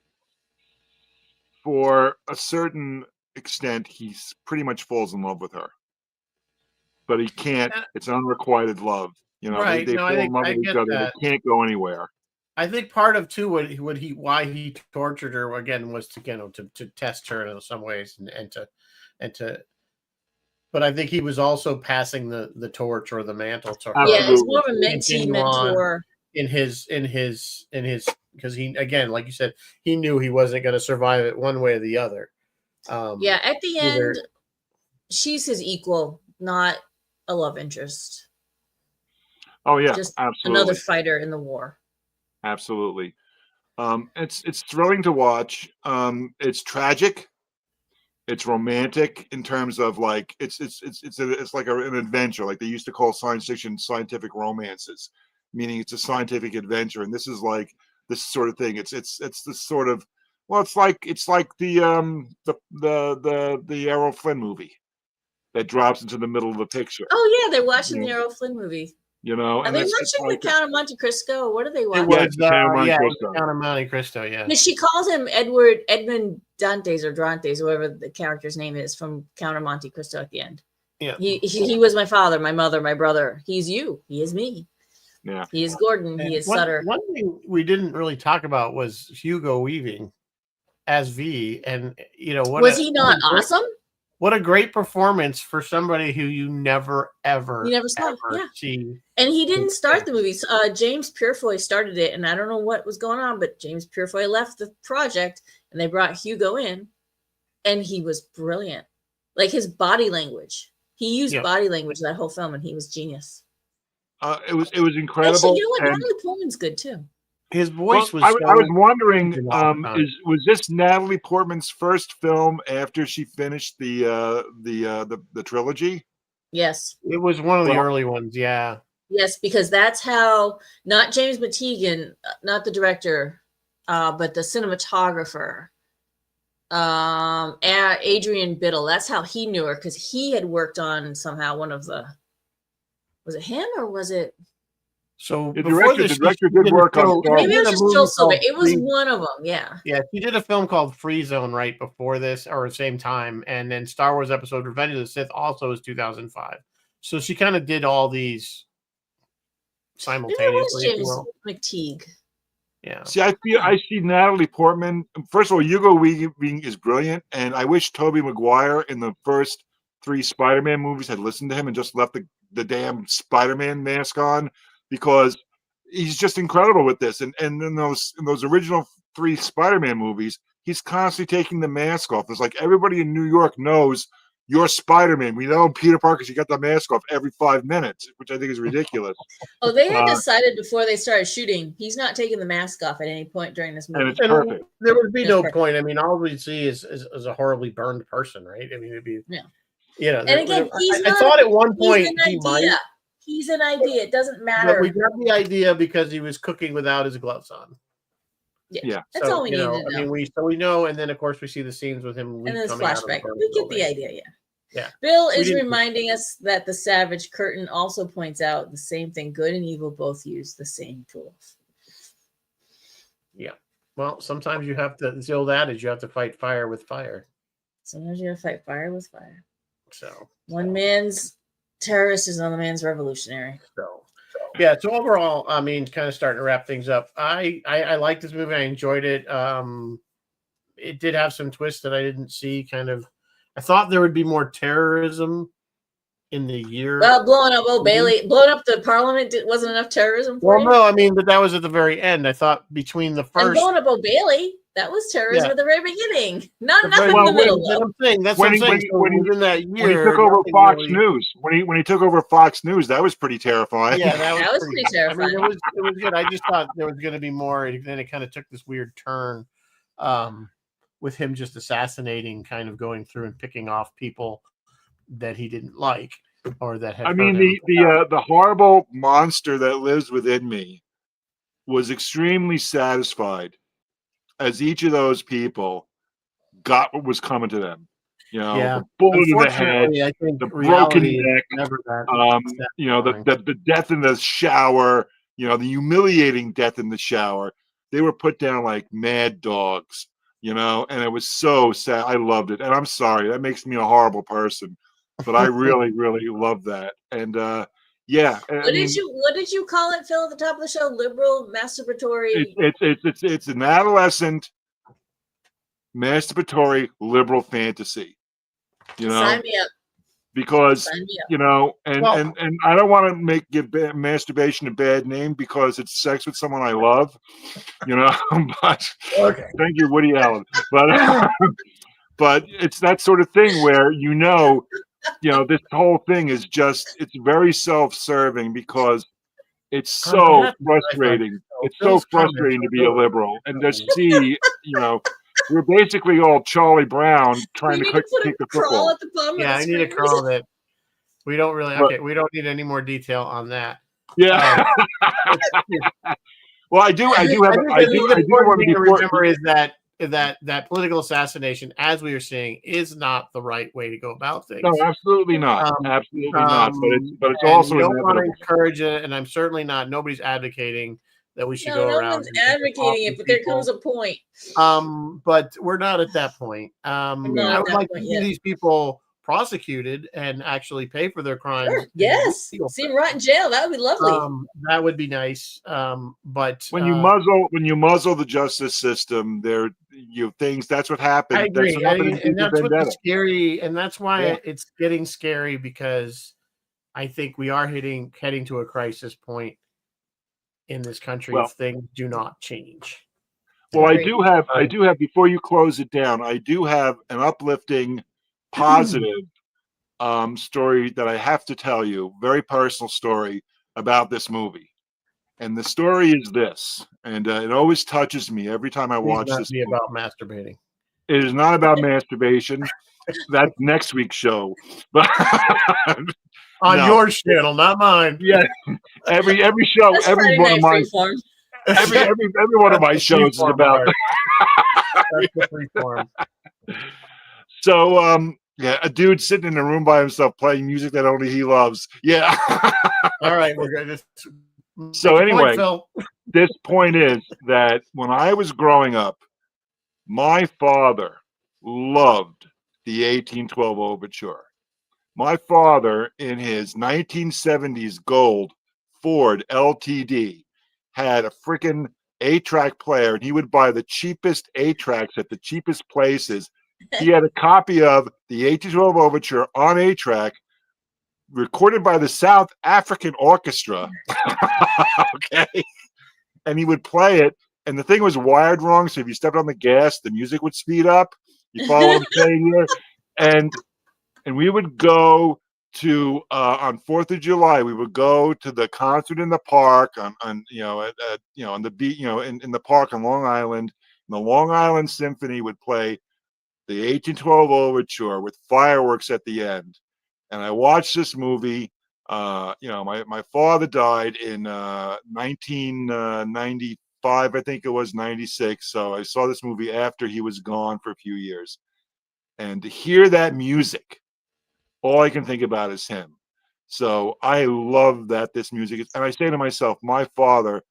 for a certain extent, he pretty much falls in love with her. But he can't. It's unrequited love. Right. They fall in love with each other. They can't go anywhere. I think part of too why he tortured her again was to test her in some ways and to. But I think he was also passing the torch or the mantle to her. Yeah, it's more of a mentee mentor in his because he, again, like you said, he knew he wasn't going to survive it one way or the other. At the end, she's his equal, not a love interest. Oh yeah, just absolutely. Another fighter in the war. Absolutely. It's thrilling to watch. It's tragic. It's romantic in terms of it's like an adventure, like they used to call science fiction scientific romances, meaning it's a scientific adventure. And this is like this sort of thing. It's this sort of, it's like the Errol Flynn movie that drops into the middle of the picture. Oh yeah, they're watching the Errol Flynn movie. Are they watching the Count of Monte Cristo? What are they watching? The Count of Monte Cristo. Yeah. She calls him Edmund Dantes or Drantes, whoever the character's name is from Count of Monte Cristo at the end. Yeah. He was my father, my mother, my brother. He's you. He is me. Yeah. He is Gordon. He is Sutter. One thing we didn't really talk about was Hugo Weaving as V, and was he not awesome? What a great performance for somebody who you never saw see. And he didn't start the movies. James Purefoy started it, and I don't know what was going on, but James Purefoy left the project, and they brought Hugo in. and he was brilliant. Like his body language, he used Yeah. body language that whole film, and he was genius. It was incredible. Actually, you know what? And, Natalie Portman's good too. His voice was. I was wondering, phenomenal. was this Natalie Portman's first film after she finished the trilogy? Yes. It was one of the early ones. Yeah. Yes, because that's how not James McTeagan, not the director, but the cinematographer, Adrian Biddle. That's how he knew her, because he had worked on somehow one of the. Was it him or was it? So the director did work on Star Wars. Maybe it was just Joel Silver. It was one of them. Yeah. Yeah, she did a film called Free Zone right before this, or the same time, and then Star Wars Episode Revenge of the Sith also is 2005. So she kind of did all these simultaneously. James McTeague. Yeah. See, I see Natalie Portman. First of all, Hugo Weaving is brilliant, and I wish Tobey Maguire in the first 3 Spider-Man movies had listened to him and just left the damn Spider-Man mask on, because he's just incredible with this. And in those original 3 Spider-Man movies, he's constantly taking the mask off. It's like everybody in New York knows you're Spider-Man. We know Peter Parker, you got the mask off every 5 minutes, which I think is ridiculous. Oh, they had decided before they started shooting, he's not taking the mask off at any point during this movie. And it's perfect. There would be no point. I mean, all we see is a horribly burned person, right? I mean, it'd be you know. And again, I thought at one point he might. He's an idea. It doesn't matter. But we got the idea because he was cooking without his gloves on. Yeah. That's all we need to know. I mean, we know, and then of course we see the scenes with him. And then it's flashback. We get the idea, Yeah. Bill is reminding us that the Savage Curtain also points out the same thing. Good and evil both use the same tools. Yeah. Well, sometimes you have to. It's the old adage: you have to fight fire with fire. Sometimes you have to fight fire with fire. So one man's terrorist is another man's revolutionary. So yeah. So overall, I mean, kind of starting to wrap things up. I liked this movie. I enjoyed it. It did have some twists that I didn't see. I thought there would be more terrorism in the year. Well, blowing up Bailey, blowing up the parliament wasn't enough terrorism for you? No, I mean, but that was at the very end. I thought between the first. And blowing up Bailey, that was terrorism at the very beginning. Nothing in the middle. That's what I'm saying. When he took over Fox News, when he took over Fox News, that was pretty terrifying. Yeah, that was pretty terrifying. I mean, it was good. I just thought there was going to be more. And then it kind of took this weird turn. With him just assassinating, kind of going through and picking off people that he didn't like or that had. I mean, the horrible monster that lives within me was extremely satisfied as each of those people got what was coming to them. You know, the bullet in the head, I think the broken neck, that, the death in the shower, the humiliating death in the shower. They were put down like mad dogs. And it was so sad. I loved it. And I'm sorry, that makes me a horrible person, but I really, really love that. And what did you call it, Phil, at the top of the show? Liberal masturbatory. It's an adolescent masturbatory liberal fantasy. Sign me up. Because and I don't want to give masturbation a bad name because it's sex with someone I love, but thank you, Woody Allen. But it's that sort of thing where this whole thing is it's very self-serving because it's so frustrating. It's so frustrating to be a liberal and just see we're basically all Charlie Brown trying to kick the football. At the bottom yeah, I need a crawl that we don't really. Okay, we don't need any more detail on that. Yeah. Well, I do want to remember is that political assassination, as we were saying, is not the right way to go about things. No, absolutely not. Absolutely not. But it's also you don't want to encourage it, and I'm certainly not. Nobody's advocating that we should go around. No one's advocating it, but there comes a point. But we're not at that point. I would like to see these people prosecuted and actually pay for their crimes. Sure. Yes, see them rot in jail. That would be lovely. That would be nice. But when you muzzle the justice system, that's what happened. I agree, and that's what's scary, and that's why it's getting scary because I think we are heading to a crisis point in this country if things do not change. Well, I do have. Before you close it down, I do have an uplifting, positive story that I have to tell you. Very personal story about this movie, and the story is this, and it always touches me every time I watch this. Be about masturbating. It is not about masturbation. That's next week's show, but on no. your channel, not mine. Yeah, every show, That's every Friday one of Night my Freeform. every one of my shows is about. That's the freeform. So, yeah, a dude sitting in a room by himself playing music that only he loves. Yeah. All right, we're good. So anyway, this point is that when I was growing up, my father loved the 1812 Overture. My father, in his 1970s gold Ford LTD, had a freaking 8-track player, and he would buy the cheapest 8-tracks at the cheapest places. He had a copy of the 1812 Overture on 8-track, recorded by the South African Orchestra. Okay. And he would play it, and the thing was wired wrong, so if you stepped on the gas, the music would speed up. You follow what I'm saying here? And we would go to on 4th of July, we would go to the concert in the park on on the beach, in the park on Long Island. And the Long Island Symphony would play the 1812 Overture with fireworks at the end. And I watched this movie. My father died in 1995, I think it was 96. So I saw this movie after he was gone for a few years. And to hear that music, all I can think about is him. So I love that this music is, and I say to myself, my father,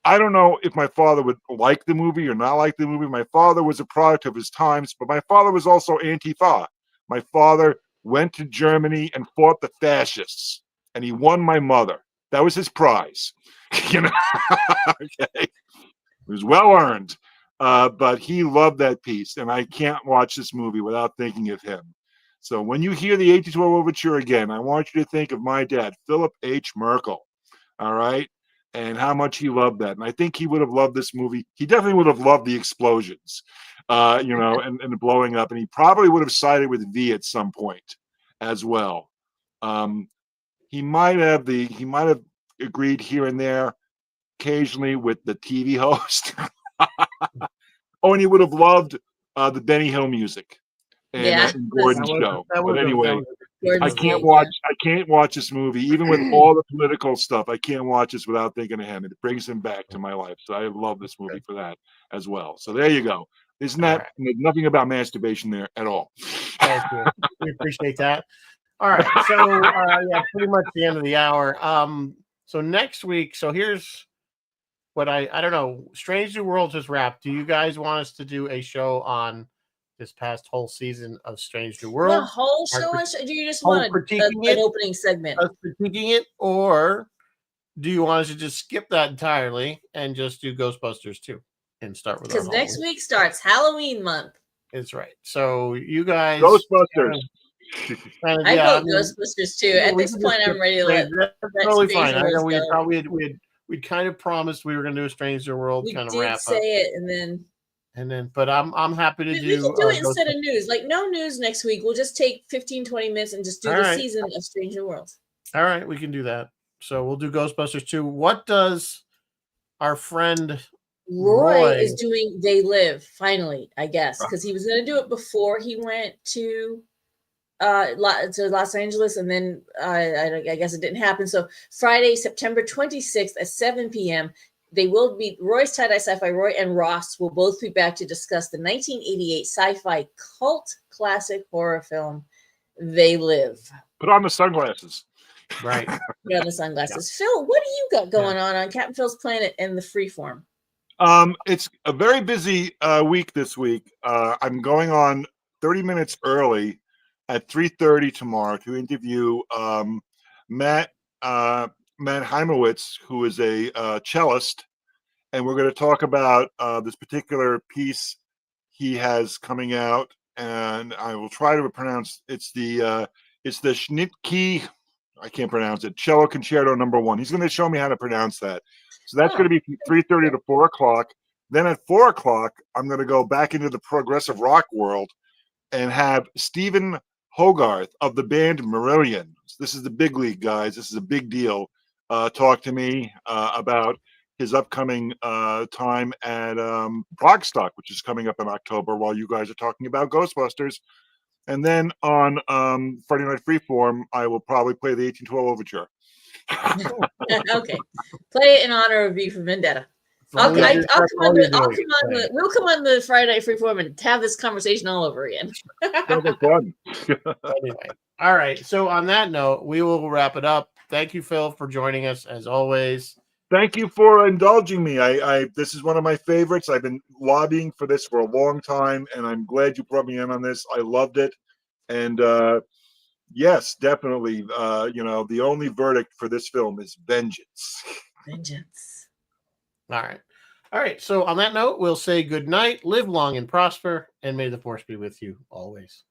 I don't know if my father would like the movie or not like the movie. My father was a product of his times, but my father was also Antifa. My father went to Germany and fought the fascists, and he won my mother. That was his prize. Okay. It was well earned. But he loved that piece, and I can't watch this movie without thinking of him. So when you hear the 1812 Overture again, I want you to think of my dad, Philip H. Merkel, all right, and how much he loved that. And I think he would have loved this movie. He definitely would have loved the explosions, and the blowing up, and he probably would have sided with V at some point as well. He might have agreed here and there occasionally with the TV host. Oh, and he would have loved the Benny Hill music and Gordon's show. But anyway, I can't watch this movie, even with all the political stuff. I can't watch this without thinking of him. It brings him back to my life. So I love this movie for that as well. So there you go. Isn't that nothing about masturbation there at all? Thank you. We appreciate that. All right. So pretty much the end of the hour. So next week, so here's what I don't know. Strange New Worlds is wrapped. Do you guys want us to do a show on this past whole season of Strange New Worlds? The whole show? Do you just want an opening segment? Critiquing it, or do you want us to just skip that entirely and just do Ghostbusters 2 and start with? Because next week starts Halloween month. That's right. So you guys, Ghostbusters. I vote Ghostbusters 2. At this point, I'm ready to let. That's totally fine. I know we'd kind of promised we were going to do a Strange New World kind of wrap up. We did say it, and then. But I'm happy to do. We can do it instead of news. Like no news next week. We'll just take 15-20 minutes and just do the season of Strange New Worlds. All right, we can do that. So we'll do Ghostbusters 2. What does our friend Roy is doing? They Live finally, I guess, because he was going to do it before he went to Los Angeles, and then I guess it didn't happen. So Friday, September 26th at 7 p.m. They will be Roy's Tie-Dye Sci-Fi. Roy and Ross will both be back to discuss the 1988 sci-fi cult classic horror film They Live. Put on the sunglasses. Right. Put on the sunglasses. Yeah. Phil, what do you got going on Captain Phil's Planet and the Freeform? It's a very busy week this week. I'm going on 30 minutes early at 3:30 tomorrow to interview Matt Heimowitz, who is a cellist, and we're going to talk about this particular piece he has coming out, and I will try to pronounce it's the Schnitke. I can't pronounce it. Cello Concerto No. 1. He's going to show me how to pronounce that. So that's going to be from 3:30 to 4 o'clock. Then at 4 o'clock, I'm going to go back into the progressive rock world and have Stephen Hogarth of the band Marillion. This is the big league, guys. This is a big deal. Talk to me about his upcoming time at Progstock, which is coming up in October, while you guys are talking about Ghostbusters. And then on Friday Night Freeform, I will probably play the 1812 Overture. Okay, play it in honor of V for Vendetta. We'll come on the Friday Night Freeform and have this conversation all over again. That'll be fun. Anyway, all right. So on that note, we will wrap it up. Thank you, Phil, for joining us as always. Thank you for indulging me. This is one of my favorites. I've been lobbying for this for a long time, and I'm glad you brought me in on this. I loved it, and yes, definitely. The only verdict for this film is vengeance. Vengeance. All right. So on that note, we'll say good night. Live long and prosper, and may the force be with you always.